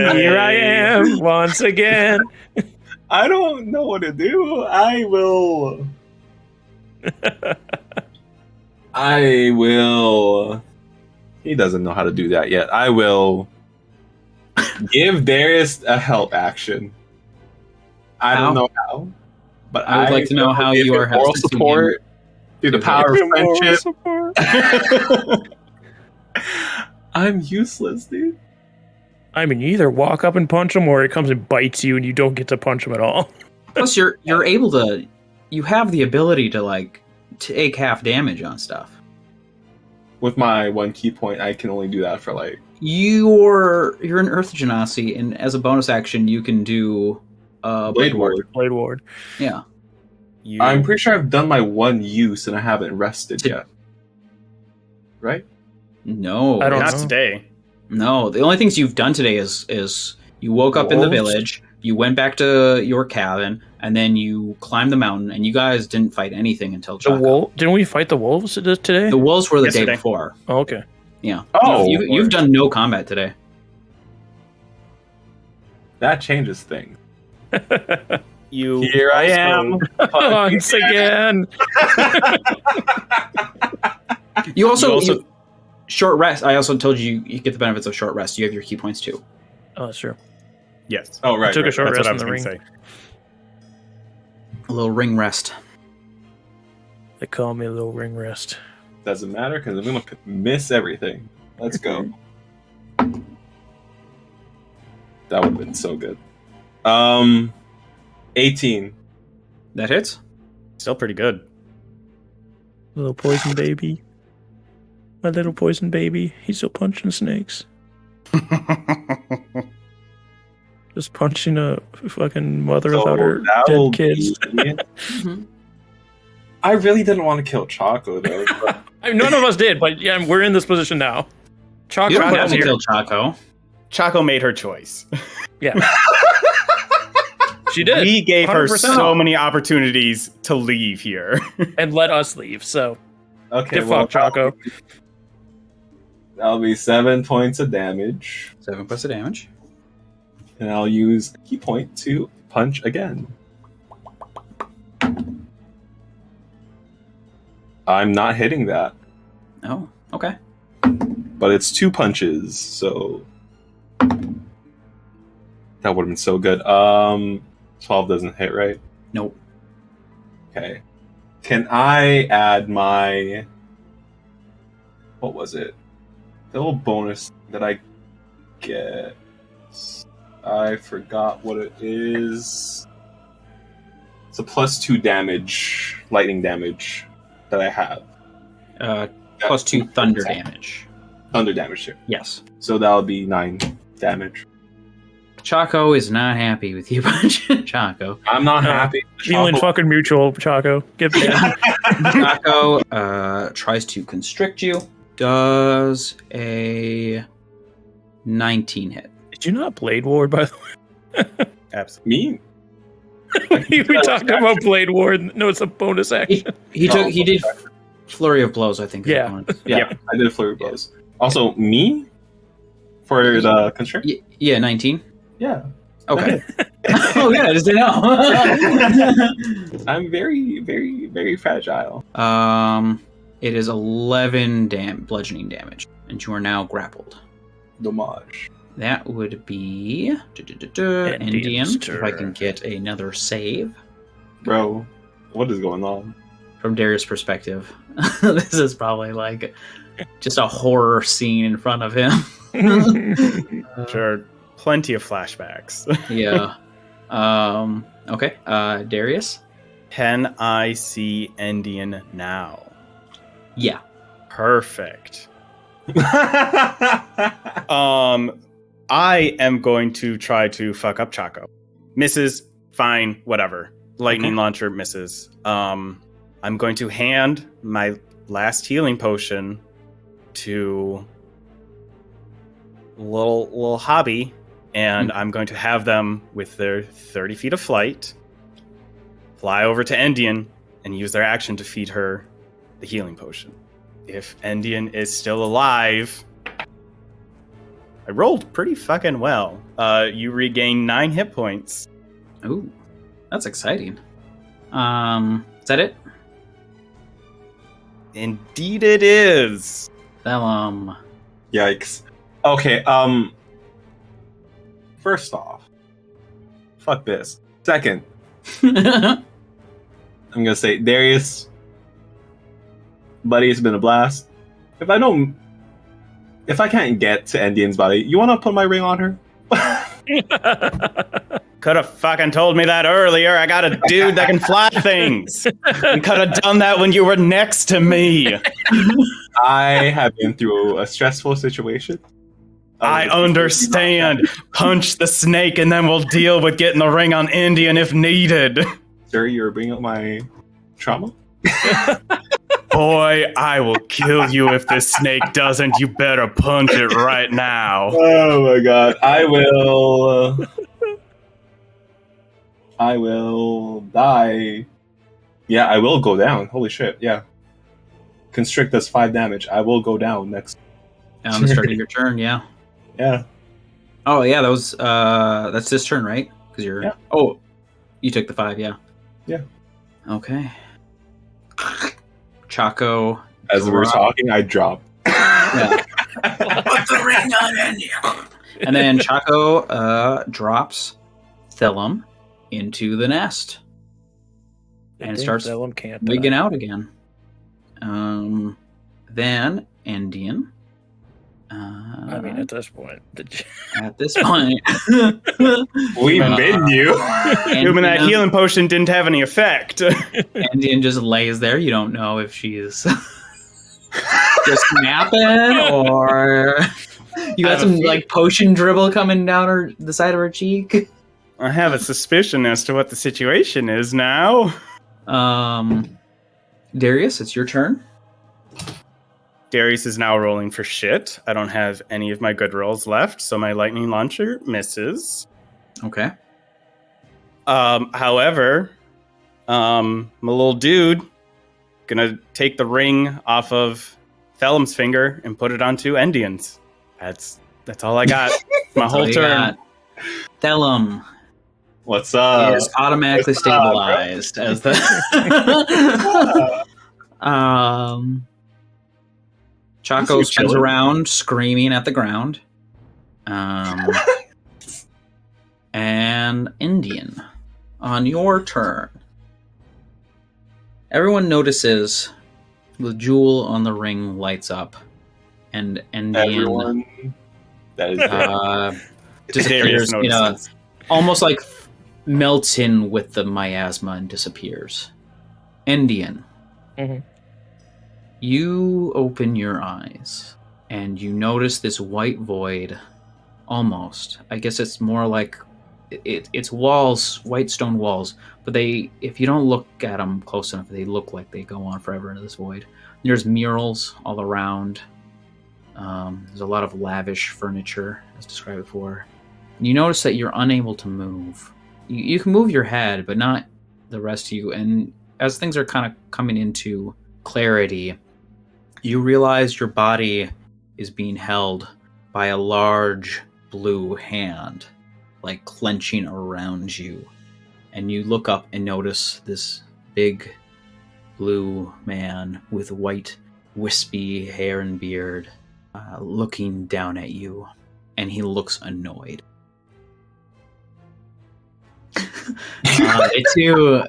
Here I am once again. I don't know what to do. I will. He doesn't know how to do that yet. I will give Darius a help action. I don't know how, but I would like to know how you are moral support through the power of friendship. I'm useless, dude. I mean, you either walk up and punch him, or it comes and bites you, and you don't get to punch him at all. Plus, you're able to. You have the ability to like take half damage on stuff. With my 1 key point, I can only do that for like. You're an Earth Genasi, and as a bonus action, you can do Blade Ward. Blade Ward. Yeah. I'm pretty sure I've done my 1 use and I haven't rested yet. Right? No, I don't know. Not today. No, the only things you've done today is you woke up in the village, you went back to your cabin, and then you climbed the mountain, and you guys didn't fight anything until Chaco. Didn't we fight the wolves today? The wolves were the Yesterday. day before. Oh, okay. Yeah. Oh, you've done no combat today. That changes things. Here I am once again. You also short rest. I also told you get the benefits of short rest. You have your key points too. Oh, that's true. Yes. Oh, right. I took a short That's rest what I in was the going ring. to say. A little ring rest. They call me a little ring rest. Doesn't matter because I'm going to miss everything. Let's go. That would have been so good. 18. That hits. Still pretty good. Little poison baby. My little poison baby. He's still punching snakes. Just punching a fucking mother So without her that'll dead kids. be- I really didn't want to kill Chaco though. But None of us did, but yeah, we're in this position now. You don't have to here. kill Chaco. Chaco made her choice. Yeah. She did. We gave her 100%. so many opportunities to leave here. And let us leave, so okay, get fucked, Chaco. That'll be 7 points of damage, 7 points of damage. and I'll use key point to punch again. I'm not hitting that, Oh, okay. but it's 2 punches, so that would have been so good. 12 doesn't hit, right? Nope. Okay. Can I add my... What was it? The little bonus that I get. I forgot what it is. It's a +2 damage, lightning damage that I have. +2 thunder damage. Thunder damage here. Yes. So that'll be 9 damage. Chaco is not happy with you punching Chaco. I'm not happy. Feeling fucking mutual, Chaco. Get back. Chaco tries to constrict you. Does a 19 hit. Did you not Blade Ward, by the way? Absolutely. Me? We talked about Blade Ward. No, it's a bonus action. He did flurry of blows, I think. is Yeah. what it was. Yeah, I did flurry blows. Also, me? For the constrict? Yeah, 19. Yeah. Okay. Oh yeah, I just didn't know. I'm very, very, very fragile. It is 11 bludgeoning damage, and you are now grappled. Dommage. That would be Endien. If I can get another save. Bro, what is going on? From Darius' perspective, this is probably like just a horror scene in front of him. Sure. Plenty of flashbacks. Yeah. Okay. Darius? Can I see Endien now? Yeah. Perfect. I am going to try to fuck up Chaco. Misses, fine, whatever. Lightning launcher misses. I'm going to hand my last healing potion to little hobby, and I'm going to have them with their 30 feet of flight fly over to Endien and use their action to feed her the healing potion. If Endien is still alive, I rolled pretty fucking well. You regain 9 hit points. Ooh, that's exciting. Is that it? Indeed it is. Thellum. Yikes. Okay, first off, fuck this. Second, I'm gonna say, Darius, buddy, it's been a blast. If I can't get to Endien's body, you wanna put my ring on her? Could have fucking told me that earlier. I got a dude that can fly things. You could have done that when you were next to me. I have been through a stressful situation. I understand. Punch the snake and then we'll deal with getting the ring on Endien if needed. Sir, you're bringing up my trauma? Boy, I will kill you if this snake doesn't. You better punch it right now. Oh my god. I will die. Yeah, I will go down. Holy shit, yeah. Constrict does 5 damage. I will go down next. On the start of your turn, yeah. Yeah. Oh yeah, that was that's this turn, right? Because you're Oh, you took the 5, yeah. Yeah. Okay. Chaco. As we were talking, I dropped. Yeah. Put the ring on Endien. And then Chaco drops Thellum into the nest and starts wigging out again. Then Endien. I mean, at this point, We been you. Assuming that healing potion didn't have any effect. Endien just lays there. You don't know if she's just napping or You got some like potion dribble coming down the side of her cheek. I have a suspicion as to what the situation is now. Darius, it's your turn. Darius is now rolling for shit. I don't have any of my good rolls left, so my lightning launcher misses. Okay. However, my little dude gonna take the ring off of Thellum's finger and put it onto Endien's. That's all I got. My whole turn. Thellum. What's up? Is automatically stabilized as the Chaco spins around screaming at the ground. And Endien, on your turn. Everyone notices the jewel on the ring lights up, and Endien disappears. Almost like melts in with the miasma and disappears. Endien, you open your eyes and you notice this white void. Almost, I guess it's more like it's walls, white stone walls, but if you don't look at them close enough, they look like they go on forever into this void. There's murals all around. There's a lot of lavish furniture, as described before. You notice that you're unable to move. You can move your head, but not the rest of you. And as things are kind of coming into clarity, you realize your body is being held by a large blue hand, like clenching around you. And you look up and notice this big blue man with white, wispy hair and beard looking down at you. And he looks annoyed. The two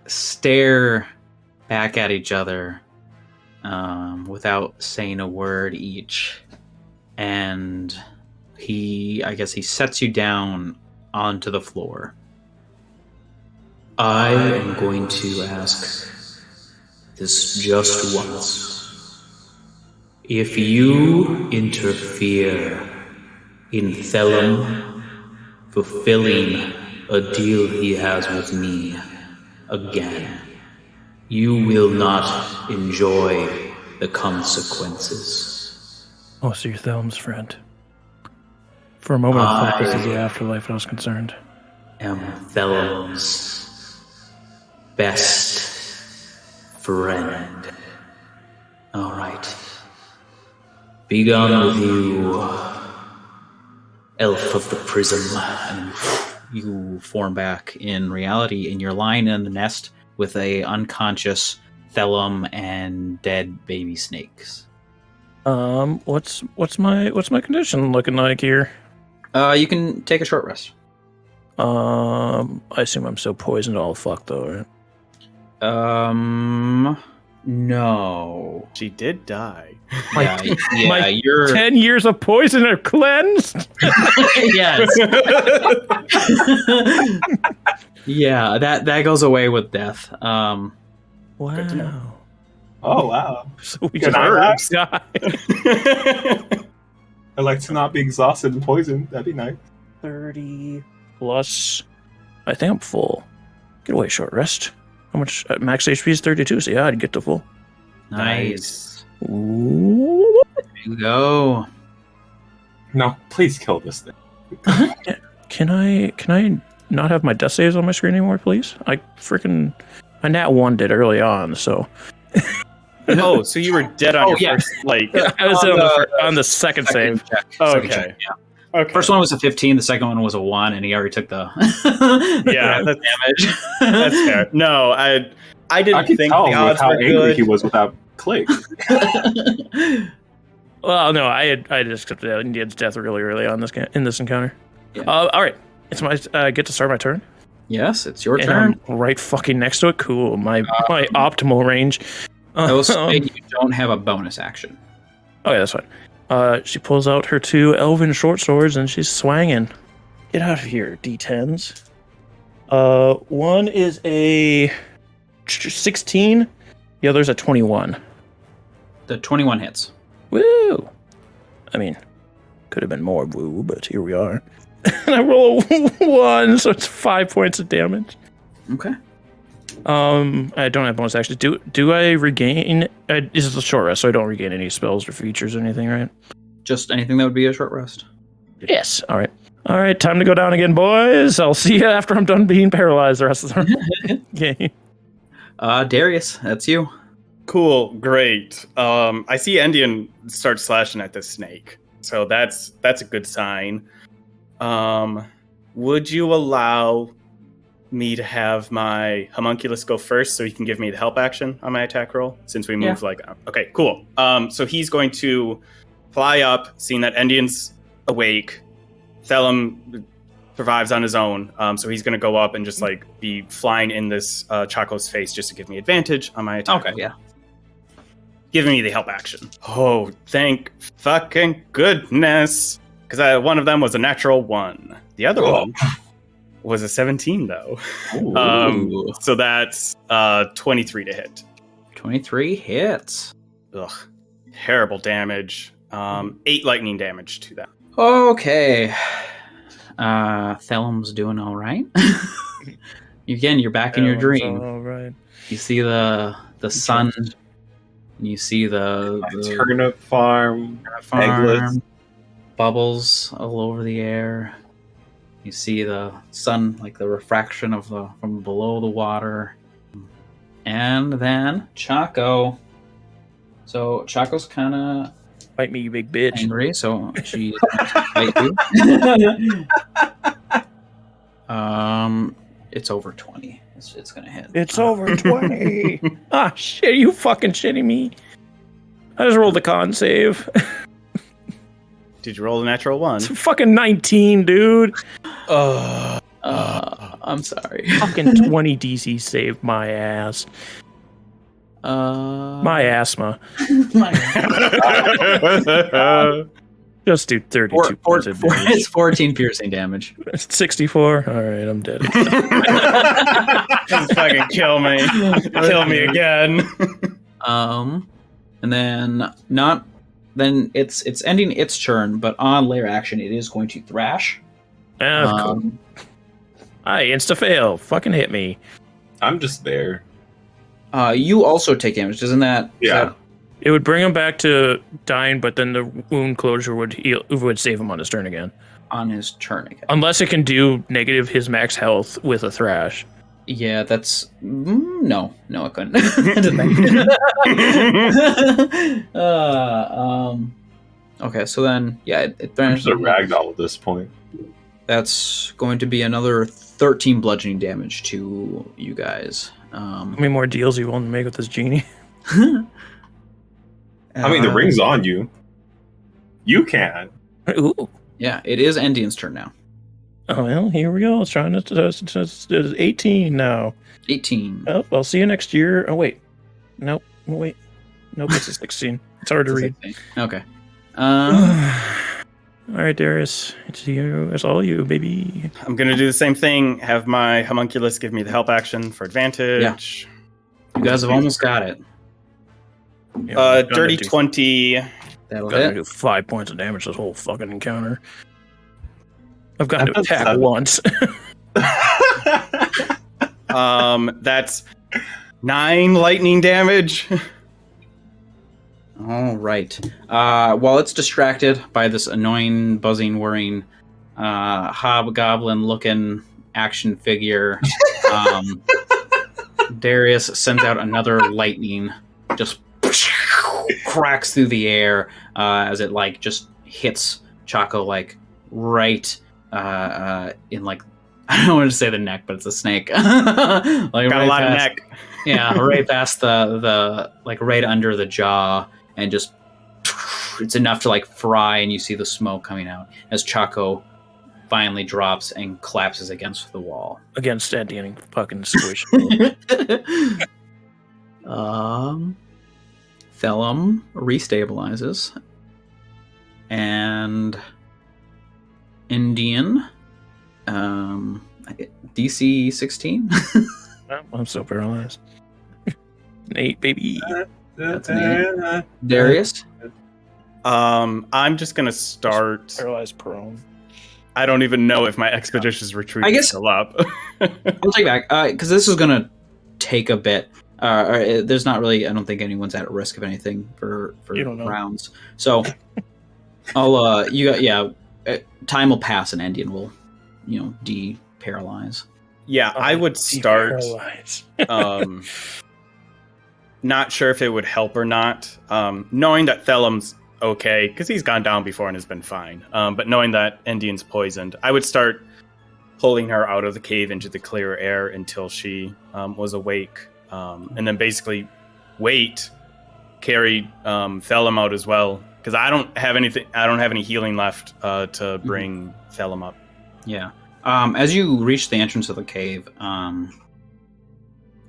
stare back at each other without saying a word each, and he sets you down onto the floor. I am going to ask this just once. If you interfere in Thellum fulfilling a deal he has with me again, you will not enjoy the consequences. Oh, so you're Thellum's friend. For a moment, I thought this is the afterlife I was concerned. Am Thellum's best friend. All right. Be gone with you, elf of the prism. And you form back in reality, and you're lying in the nest with a unconscious Thellum and dead baby snakes. What's my condition looking like here? You can take a short rest. I assume I'm so poisoned all fuck though, right? No. She did die. You're 10 years of poison are cleansed. Yes. Yeah, that goes away with death. Wow. Oh wow. So we just die. I'd like to not be exhausted and poisoned. That'd be nice. 30 plus. I think I'm full. Get away, short rest. How much? Max HP is 32, so yeah, I'd get to full. Nice. Ooh. There you go. No, please kill this thing. Can I not have my death saves on my screen anymore, please? I nat 1 did early on, so. Oh, so you were dead on your first, like... I was on the second save. Okay. Check, yeah. Okay. First one was a 15, the second one was a 1, and he already took the damage. That's fair. No, I didn't think the odds how were angry good. he was without Click. Well, no, I had accepted Endien's death really early on in this encounter. Yeah. All right, it's my get to start my turn. Yes, it's your And turn. I'm right fucking next to it. Cool. My optimal range. I will say you don't have a bonus action. Okay, that's fine. She pulls out her 2 elven short swords and she's swanging. Get out of here, D10s. One is a 16. The other's a 21. The 21 hits. Woo! I mean, Could have been more woo, but here we are. And I roll a 1, so it's 5 points of damage. Okay. I don't have bonus actions. Do I regain? This is a short rest, so I don't regain any spells or features or anything, right? Just anything that would be a short rest. Yes. All right. Time to go down again, boys. I'll see you after I'm done being paralyzed the rest of the game. Darius, that's you. Cool, great. I see Endien start slashing at the snake, so that's a good sign. Would you allow me to have my homunculus go first so he can give me the help action on my attack roll? Since we move okay, cool. So he's going to fly up, seeing that Endien's awake. Thellum survives on his own, so he's going to go up and just like be flying in this Chaco's face just to give me advantage on my attack. Okay, yeah. Giving me the help action. Oh, thank fucking goodness. Because one of them was a natural 1. The other one was a 17, though. So that's 23 to hit. 23 hits. Ugh. Terrible damage. 8 lightning damage to them. Okay. Thellum's doing all right. Again, you're back in your dream. All right. You see the sun. You see the turnip farm, egglets. Bubbles all over the air. You see the sun, like the refraction of from below the water. And then Chaco. So Chaco's kind of fight me, you big bitch. Angry, so she's fight you. It's over 20. It's gonna hit. It's over 20. Ah, shit! You fucking shitting me? I just rolled a con save. Did you roll a natural 1? It's fucking 19, dude. I'm sorry. Fucking 20 DC saved my ass. My asthma. Just do 32 points of damage. It's 14 piercing damage. 64? Alright, I'm dead. Just fucking kill me. Kill me again. And then then it's ending its turn, but on layer action it is going to thrash. Cool. I insta-fail. Fucking hit me. I'm just there. You also take damage, isn't that? Yeah. It would bring him back to dying, but then the wound closure would save him on his turn again. On his turn again. Unless it can do negative his max health with a thrash. Yeah, that's... No, it couldn't. Okay, so then, yeah, it thrashes a ragdoll at this point. That's going to be another 13 bludgeoning damage to you guys. How many more deals are you willing to make with this genie? I mean, the ring's on you. You can. Ooh. Yeah, it is Endien's turn now. Oh, well, here we go. It's trying to 18 now. 18. Oh, I'll see you next year. Oh, wait. Nope. Wait. Nope, it's a 16. It's hard to read. 16. Okay. All right, Darius. It's you. It's all you, baby. I'm going to do the same thing. Have my homunculus give me the help action for advantage. Yeah. You guys have almost got it. Yeah, dirty 20. That'll gotta hit. do 5 points of damage this whole fucking encounter. I've got to attack once. That's 9 lightning damage. All right. While it's distracted by this annoying, buzzing, whirring, hobgoblin-looking action figure, Darius sends out another lightning, just cracks through the air as it like just hits Chaco like right in like I don't want to say the neck, but it's a snake. Like got right a lot past, of neck. Yeah, right past the like right under the jaw, and just it's enough to like fry, and you see the smoke coming out as Chaco finally drops and collapses against the wall. Against Endien and fucking squish. Thellum restabilizes, and Endien, DC 16. I'm so paralyzed. An 8, baby. That's an 8. Darius, I'm just gonna start. Paralyzed prone. I don't even know if my expeditious retreat I guess- is still up. I'll take it back because this is gonna take a bit. There's not really. I don't think anyone's at risk of anything for You don't know. rounds. So I'll. Time will pass and Endien will, de-paralyze. Yeah, I would start. Paralyzed. Not sure if it would help or not. Knowing that Thellum's okay, because he's gone down before and has been fine. But knowing that Endien's poisoned, I would start pulling her out of the cave into the clear air until she was awake. And then basically carry Thellum out as well. Because I don't have any healing left to bring Thellum up. Yeah. As you reach the entrance of the cave,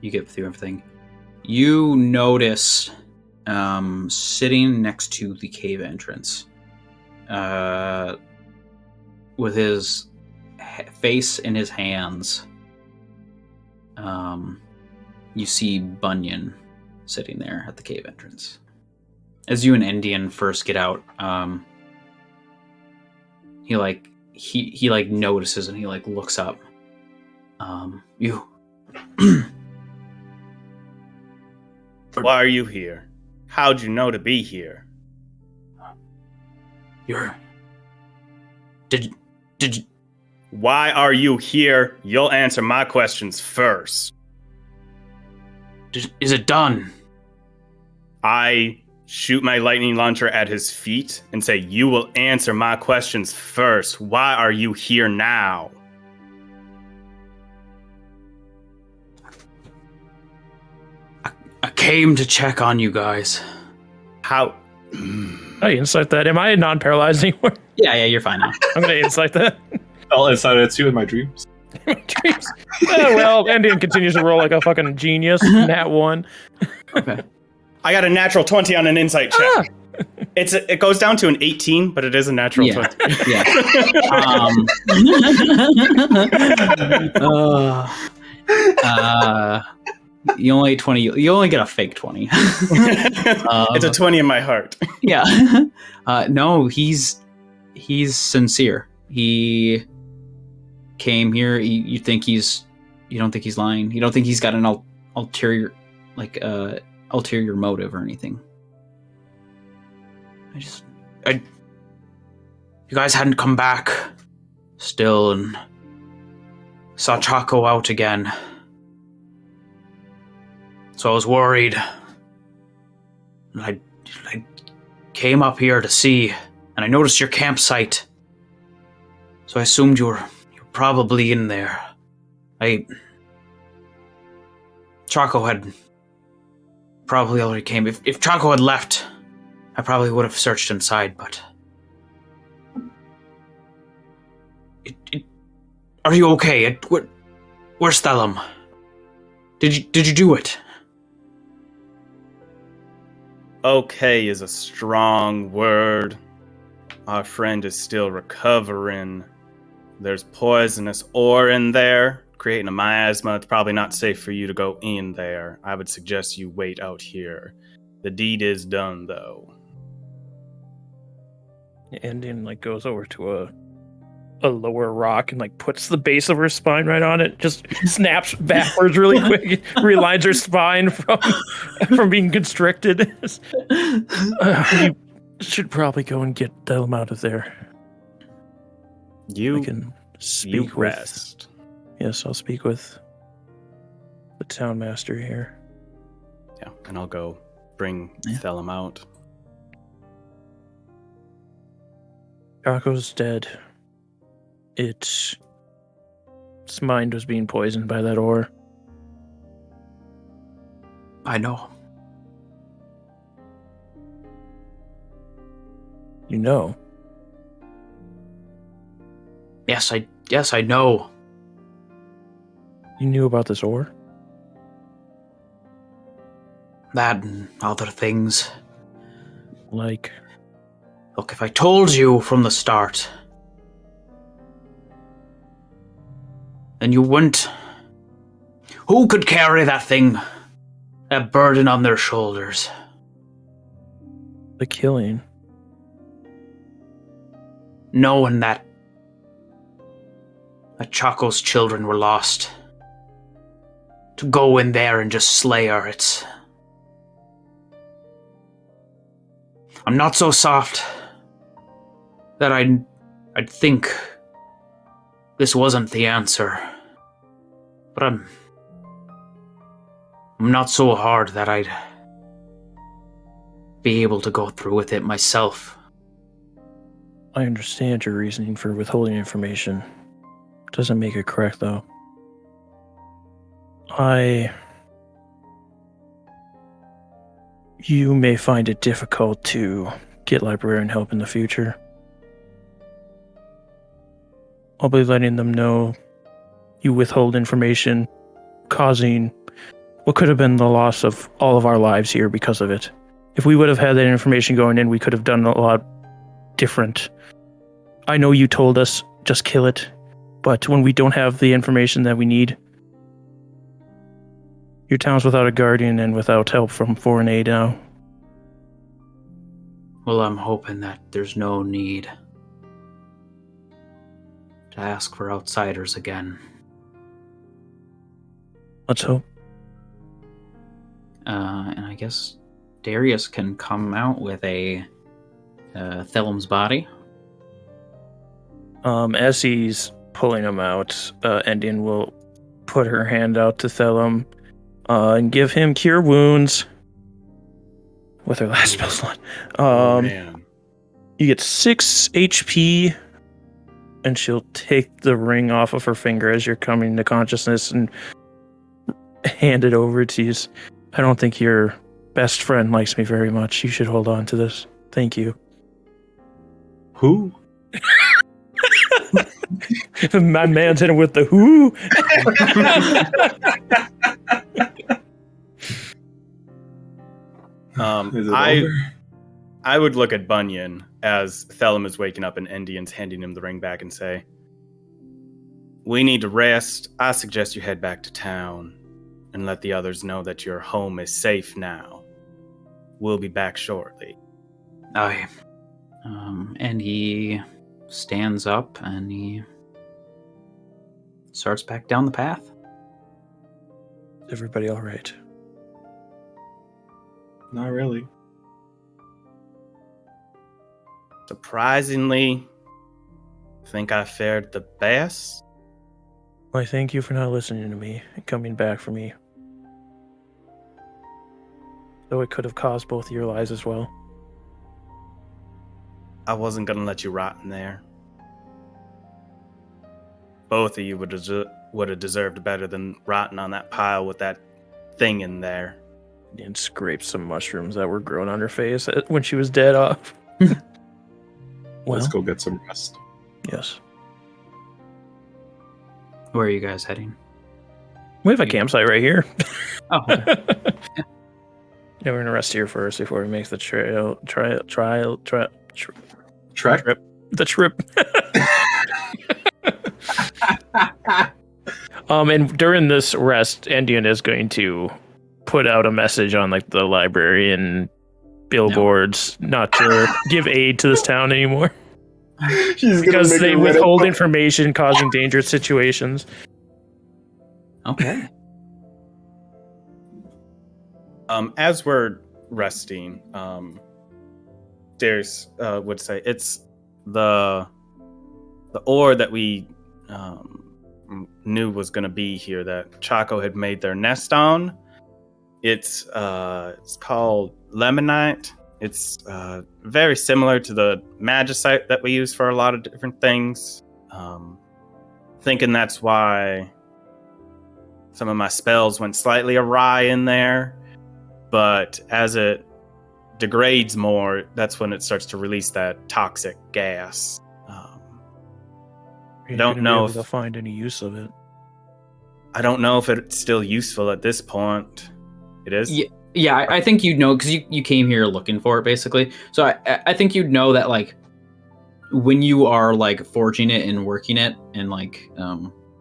you get through everything. You notice sitting next to the cave entrance, with his face in his hands, you see Bunyan sitting there at the cave entrance. As you and Endien first get out, he notices and he looks up. You. Why are you here? How'd you know to be here? Did you? Why are you here? You'll answer my questions first. Is it done? I shoot my lightning launcher at his feet and say, you will answer my questions first. Why are you here now? I came to check on you guys. How? I insight that. Am I non-paralyzed anymore? Yeah, you're fine now. I'm gonna insight that. I'll inside it too in my dreams. Dreams. Well, Endien continues to roll like a fucking genius. Nat 1. Okay. I got a natural 20 on an insight check. It goes down to an 18, but it is a natural 20. Yeah. You only 20. You only get a fake 20. It's a 20 in my heart. Yeah. No, he's sincere. He came here. You don't think he's lying. You don't think he's got an ulterior motive or anything. You guys hadn't come back still and saw Chaco out again. So I was worried. And I came up here to see, and I noticed your campsite. So I assumed you're probably in there. Chaco had probably already came. If Chaco had left, I probably would have searched inside, but... Are you okay? Where's Thellum? Did you do it? Okay is a strong word. Our friend is still recovering. There's poisonous ore in there, creating a miasma. It's probably not safe for you to go in there. I would suggest you wait out here. The deed is done, though. Endien goes over to a lower rock and puts the base of her spine right on it. Just snaps backwards really quick, realigns her spine from being constricted. You should probably go and get Thellum out of there. I can speak rest. Yes, I'll speak with the town master here. Yeah, and I'll go bring Thellum out. Chaco's dead. Its mind was being poisoned by that ore. I know. You know? Yes, I know. You knew about this ore? That and other things. Like? Look, if I told you from the start, then you wouldn't. Who could carry that thing? That burden on their shoulders? The killing. knowing that Chaco's children were lost. To go in there and just slay her, I'm not so soft that I'd think this wasn't the answer. But I'm not so hard that I'd be able to go through with it myself. I understand your reasoning for withholding information. Doesn't make it correct, though. You may find it difficult to get librarian help in the future. I'll be letting them know you withhold information, causing what could have been the loss of all of our lives here because of it. If we would have had that information going in, we could have done a lot different. I know you told us, just kill it, but when we don't have the information that we need, your town's without a guardian and without help from foreign aid now. Well, I'm hoping that there's no need to ask for outsiders again. Let's hope. And I guess Darius can come out with a Thellum's body. As he's pulling him out, Endien will put her hand out to Thellum and give him cure wounds with her last spell slot. Man. You get 6 HP, and she'll take the ring off of her finger as you're coming to consciousness and hand it over to you. I don't think your best friend likes me very much. You should hold on to this. Thank you. Who? My man's hitting with the who. Is it over? I would look at Bunyan as Thellum is waking up and Endien's handing him the ring back and say, "We need to rest. I suggest you head back to town and let the others know that your home is safe now. We'll be back shortly." Aye. And he stands up and he starts back down the path. Everybody all right? Not really. Surprisingly, I think I fared the best. I thank you for not listening to me and coming back for me. Though it could have caused both of your lives as well. I wasn't going to let you rot in there. Both of you would have deserved better than rotting on that pile with that thing in there. And scraped some mushrooms that were growing on her face when she was dead off. Let's go get some rest. Yes. Where are you guys heading? We have a campsite right here. Oh. Yeah, we're gonna rest here first before we make the trip. The trip. And during this rest, Endien is going to put out a message on like the library and billboards not to give aid to this town anymore. Because they withhold information causing dangerous situations. Okay. As we're resting, Darius would say it's the ore that we knew was going to be here that Chaco had made their nest on. It's called lemonite. It's very similar to the magicite that we use for a lot of different things. Thinking that's why some of my spells went slightly awry in there. But as it degrades more, that's when it starts to release that toxic gas. I don't know if they'll find any use of it. I don't know if it's still useful at this point. It is? Yeah, I think you'd know, because you came here looking for it, basically. So I think you'd know that, like, when you are, like, forging it and working it and, like,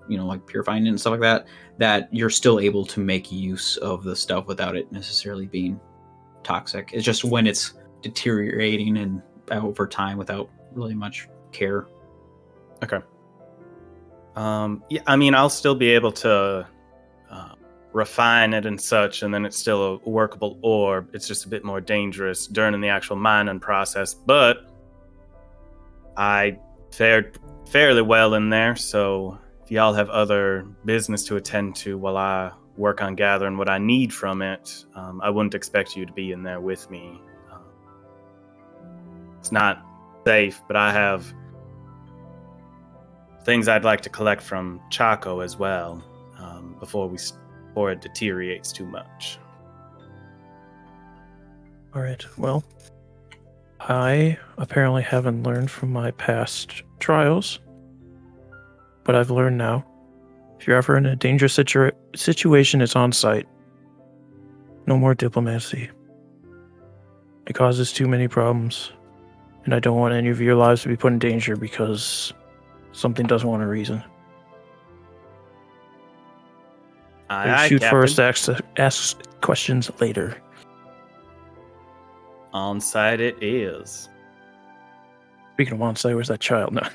like, purifying it and stuff like that, that you're still able to make use of the stuff without it necessarily being toxic. It's just when it's deteriorating and over time without really much care. Okay. Yeah, I mean, I'll still be able to refine it and such, and then it's still a workable orb. It's just a bit more dangerous during the actual mining process, but I fared fairly well in there, so if y'all have other business to attend to while I work on gathering what I need from it, I wouldn't expect you to be in there with me. It's not safe, but I have things I'd like to collect from Chaco as well, before it deteriorates too much. All right. Well, I apparently haven't learned from my past trials, but I've learned now. If you're ever in a dangerous situation, it's on site. No more diplomacy. It causes too many problems, and I don't want any of your lives to be put in danger because something doesn't want a reason. Shoot first, ask questions later. On site it is. Speaking of on site, where's that child now?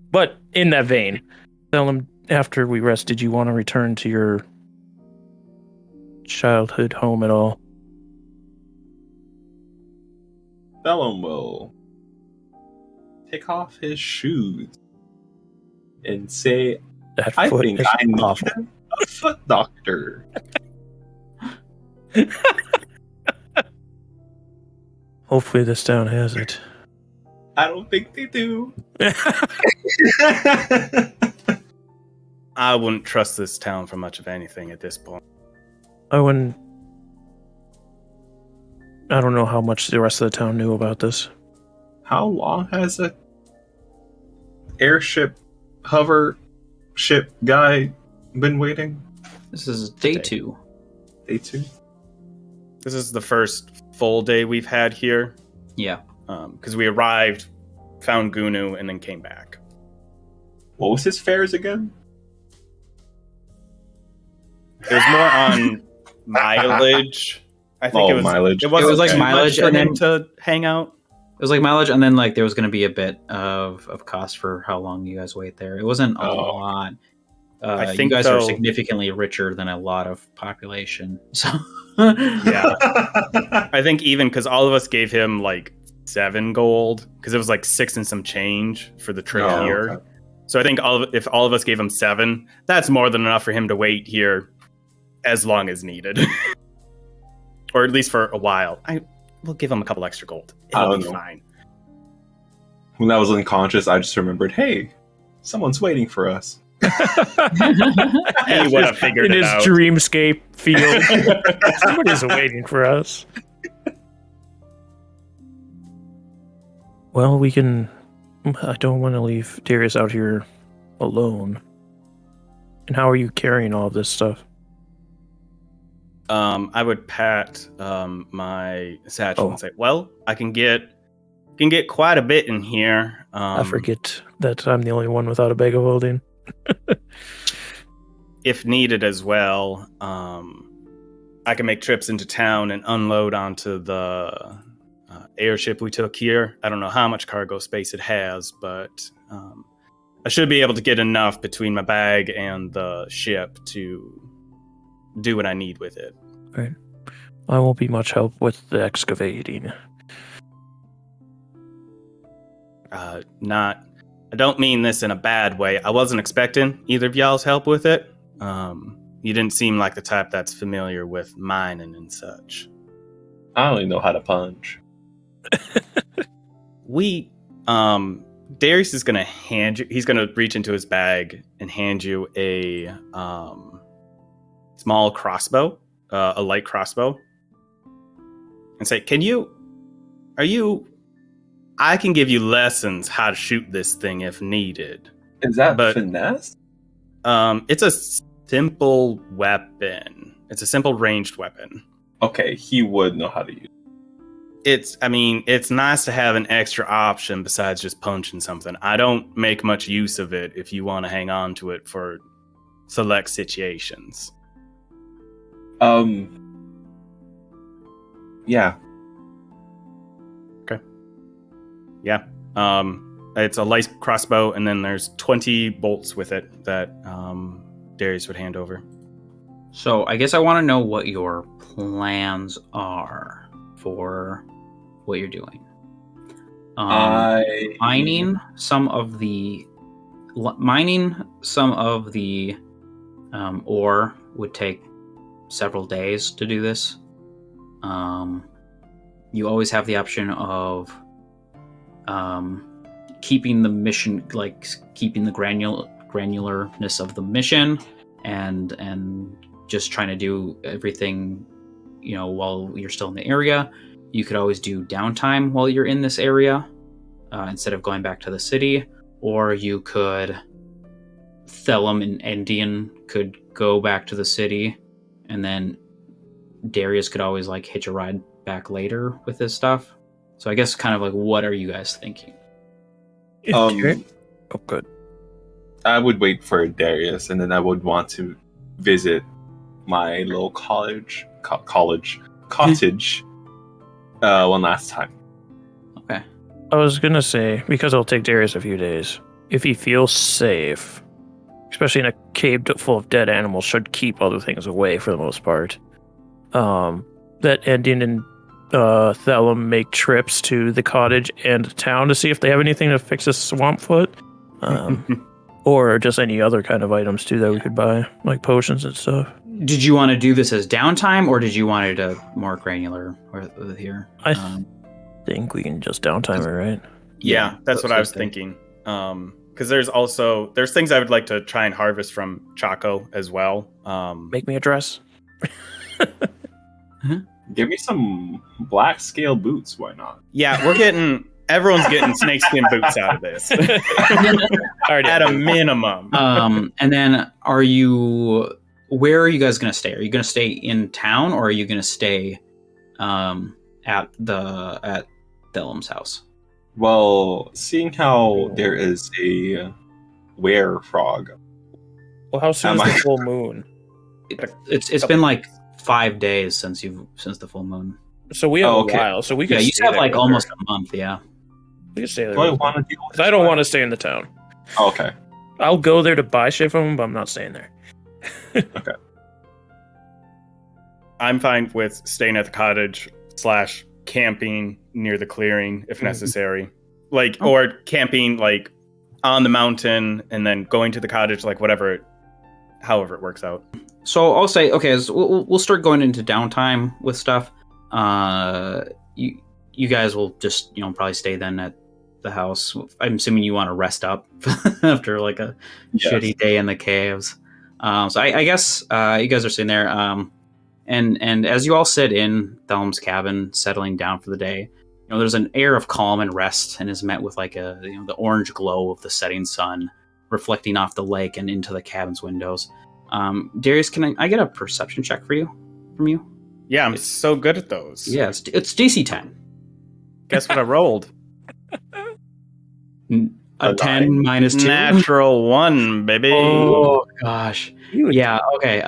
But in that vein, Thellum, after we rest, did you want to return to your childhood home at all? Thellum will take off his shoes and say, I think I need a foot doctor. Hopefully this town has it. I don't think they do. I wouldn't trust this town for much of anything at this point. I don't know how much the rest of the town knew about this. How long has a airship, hover ship guy been waiting? This is day 2. Day 2? This is the first full day we've had here. Yeah. Because we arrived, found Gunu, and then came back. What was his fares again? It was more on mileage. I think it was mileage. It was like mileage for and him then to hang out. It was like mileage, and then like there was going to be a bit of cost for how long you guys wait there. It wasn't a lot. I think you guys are significantly richer than a lot of population. So yeah, I think even because all of us gave him like 7 gold, because it was like 6 and some change for the trip here. Okay. So I think if all of us gave him 7, that's more than enough for him to wait here as long as needed, or at least for a while. We'll give him a couple extra gold. It'll be fine. When I was unconscious, I just remembered, hey, someone's waiting for us. He would have figured it out. In his dreamscape field. Somebody's waiting for us. Well, I don't want to leave Darius out here alone. And how are you carrying all of this stuff? I would pat my satchel and say, well, I can get quite a bit in here. I forget that I'm the only one without a bag of holding. If needed as well, I can make trips into town and unload onto the airship we took here. I don't know how much cargo space it has, but I should be able to get enough between my bag and the ship to do what I need with it. Right. I won't be much help with the excavating. I don't mean this in a bad way. I wasn't expecting either of y'all's help with it. You didn't seem like the type that's familiar with mining and such. I only know how to punch. Darius is going to hand you, he's going to reach into his bag and hand you a small crossbow, a light crossbow, and say, I can give you lessons how to shoot this thing if needed. Is that finesse? It's a simple weapon. It's a simple ranged weapon. Okay, he would know how to use it. It's nice to have an extra option besides just punching something. I don't make much use of it if you want to hang on to it for select situations. Yeah. Yeah. It's a light crossbow, and then there's 20 bolts with it that Darius would hand over. So I guess I want to know what your plans are for what you're doing. Mining some of the ore would take several days to do this. You always have the option of keeping the mission, like keeping the granularness of the mission, and just trying to do everything, while you're still in the area. You could always do downtime while you're in this area instead of going back to the city, or you could Thellum and Endien could go back to the city, and then Darius could always like hitch a ride back later with his stuff. So I guess kind of like, what are you guys thinking? Oh, good. I would wait for Darius, and then I would want to visit my little cottage one last time. Okay. I was gonna say, because it'll take Darius a few days, if he feels safe, especially in a cave full of dead animals, should keep other things away for the most part. That Endien and Thellum make trips to the cottage and town to see if they have anything to fix a swamp foot, or just any other kind of items too that we could buy, like potions and stuff. Did you want to do this as downtime, or did you want it more granular here? I think we can just downtime it, right? Yeah, that's what I was thinking. Because there's things I would like to try and harvest from Chaco as well. Make me a dress. Give me some black scale boots. Why not? Yeah, everyone's getting snakeskin boots out of this. At a minimum. And then where are you guys going to stay? Are you going to stay in town, or are you going to stay at Thellum's house? Well, seeing how there is a were frog. Well, how soon is the full moon? It's been like 5 days since the full moon. So we have a while. So we could. Yeah, you have like almost a month. Yeah, we could stay there. Do I want to deal with? I don't want to stay in the town. Oh, okay. I'll go there to buy shit from them, but I'm not staying there. Okay. I'm fine with staying at the cottage / camping near the clearing if necessary. Or camping like on the mountain and then going to the cottage, like however it works out. So I'll say, okay, so we'll start going into downtime with stuff. You guys will just, probably stay then at the house. I'm assuming you want to rest up after like a shitty day in the caves. So I guess you guys are sitting there, and as you all sit in Thellum's cabin, settling down for the day, there's an air of calm and rest, and is met with like the orange glow of the setting sun reflecting off the lake and into the cabin's windows. Darius, can I get a perception check from you? Yeah, I'm so good at those. Yeah, it's DC 10. Guess what I rolled? A 10 minus 2? Natural 1, baby. Oh, gosh. Yeah, okay.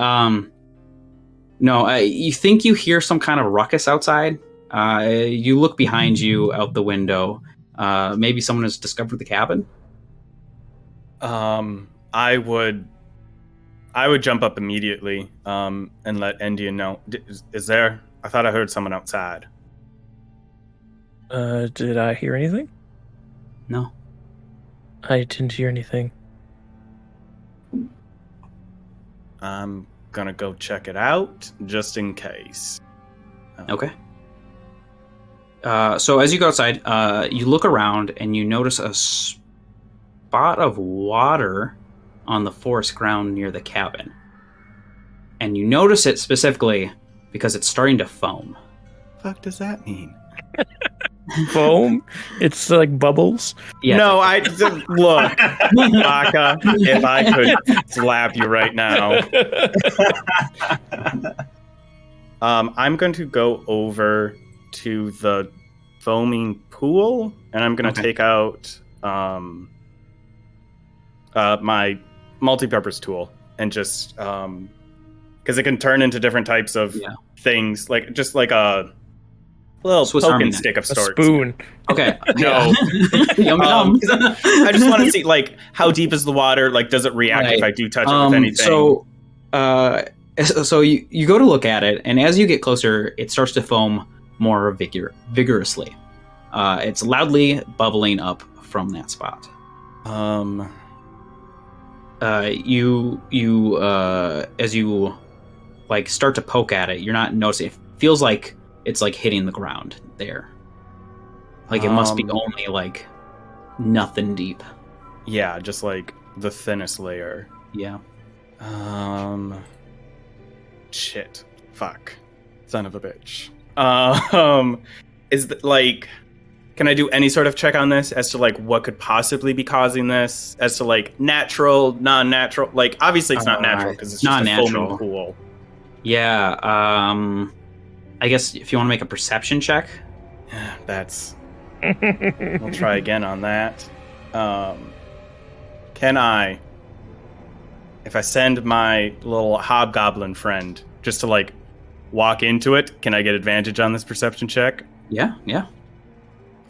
No, you think you hear some kind of ruckus outside. You look behind you out the window. Maybe someone has discovered the cabin? I would jump up immediately and let Endien know. Is there? I thought I heard someone outside. Did I hear anything? No. I didn't hear anything. I'm gonna go check it out just in case. Okay. So as you go outside, you look around and you notice a spot of water on the forest ground near the cabin. And you notice it specifically because it's starting to foam. What the fuck does that mean? Foam? It's like bubbles? Yeah, no, look, Baka, if I could slap you right now. I'm going to go over to the foaming pool, and I'm going to take out my multi-purpose tool, and just because it can turn into different types of things, like just like a little Swiss poking Army stick of A sorts. spoon. Okay. No. Yum, yum. I just want to see, like, how deep is the water? Like, does it react if I do touch it with anything? So you go to look at it, and as you get closer, it starts to foam more vigorously. It's loudly bubbling up from that spot. As you like start to poke at it, you're not noticing. It feels like it's like hitting the ground there. Like it must be only like nothing deep. Yeah, just like the thinnest layer. Yeah. Shit. Fuck. Son of a bitch. Is that like? Can I do any sort of check on this as to like what could possibly be causing this? As to like natural, non-natural? Like obviously it's not natural because it's just a foaming pool. Yeah. I guess if you want to make a perception check. That's. We'll try again on that. Can I? If I send my little hobgoblin friend just to like walk into it, can I get advantage on this perception check? Yeah.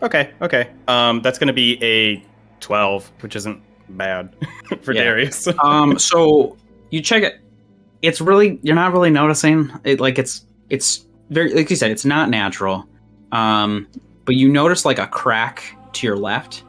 Okay. That's going to be a 12, which isn't bad for Darius. So you check it. It's really, you're not really noticing it. Like it's very, like you said, it's not natural. But you notice like a crack to your left.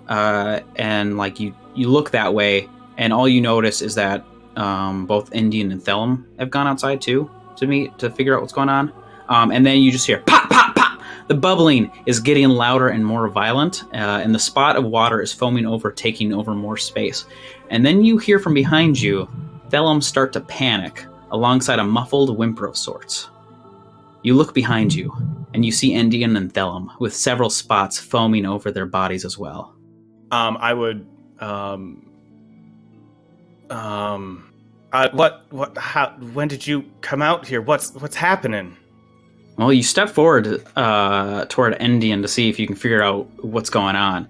And like you look that way, and all you notice is that both Endien and Thellum have gone outside too to figure out what's going on. And then you just hear pop, pop, pop. The bubbling is getting louder and more violent, and the spot of water is foaming over, taking over more space. And then you hear from behind you, Thellum start to panic alongside a muffled whimper of sorts. You look behind you, and you see Endien and Thellum with several spots foaming over their bodies as well. I would. When did you come out here? What's happening? Well, you step forward toward Endien to see if you can figure out what's going on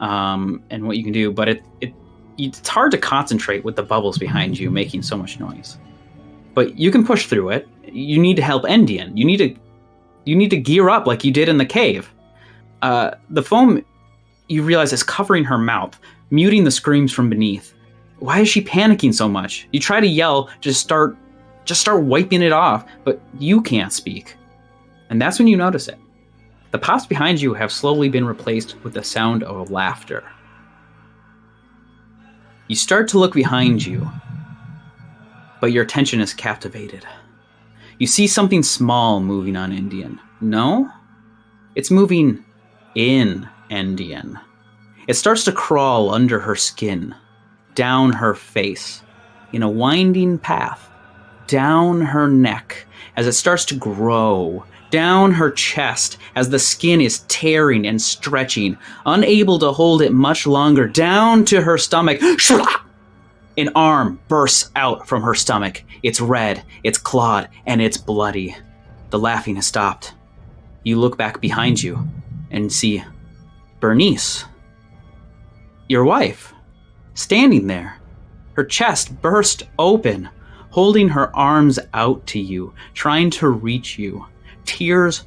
and what you can do, but it's hard to concentrate with the bubbles behind you making so much noise. But you can push through it. You need to help Endien. You need to gear up like you did in the cave. The foam, you realize, is covering her mouth, muting the screams from beneath. Why is she panicking so much? You try to yell, just start wiping it off, but you can't speak. And that's when you notice it. The pops behind you have slowly been replaced with the sound of laughter. You start to look behind you, but your attention is captivated. You see something small moving on Endien. No? It's moving in Endien. It starts to crawl under her skin, down her face, in a winding path, down her neck, as it starts to grow, down her chest as the skin is tearing and stretching, unable to hold it much longer, down to her stomach. An arm bursts out from her stomach. It's red, it's clawed, and it's bloody. The laughing has stopped. You look back behind you and see Bernice, your wife, standing there. Her chest burst open, holding her arms out to you, trying to reach you. Tears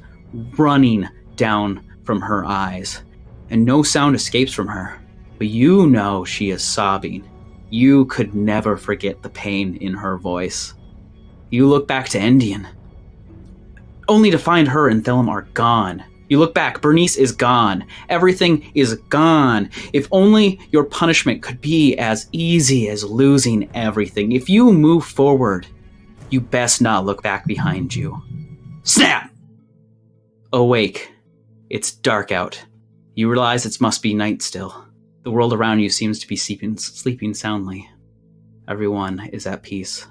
running down from her eyes, and no sound escapes from her. But you know she is sobbing. You could never forget the pain in her voice. You look back to Endien, only to find her and Thellum are gone. You look back, Bernice is gone. Everything is gone. If only your punishment could be as easy as losing everything. If you move forward, you best not look back behind you. Snap! Awake. It's dark out. You realize it must be night still. The world around you seems to be sleeping soundly. Everyone is at peace.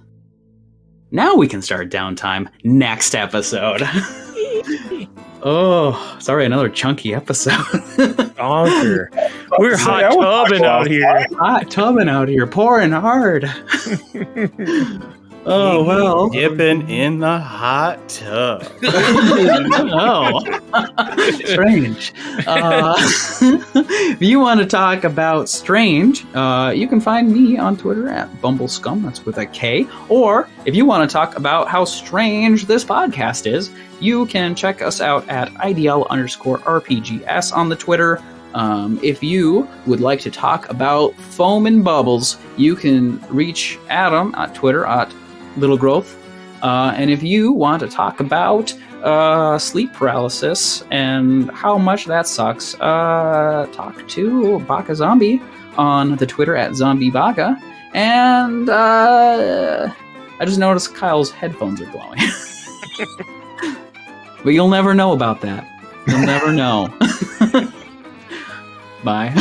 Now we can start downtime next episode. Oh, sorry, another chunky episode. Honker. We're hot tubbing out here. Hot tubbing out here, pouring hard. Oh, well. Dipping in the hot tub. Oh, strange. If you want to talk about strange, you can find me on Twitter at BumbleScum. That's with a K. Or if you want to talk about how strange this podcast is, you can check us out at IDL_RPGS on the Twitter. If you would like to talk about foam and bubbles, you can reach Adam at Twitter at Little Growth. And if you want to talk about sleep paralysis and how much that sucks, talk to BakaZombie on the Twitter at ZombieBaka. And I just noticed Kyle's headphones are glowing. But you'll never know about that. You'll never know. Bye.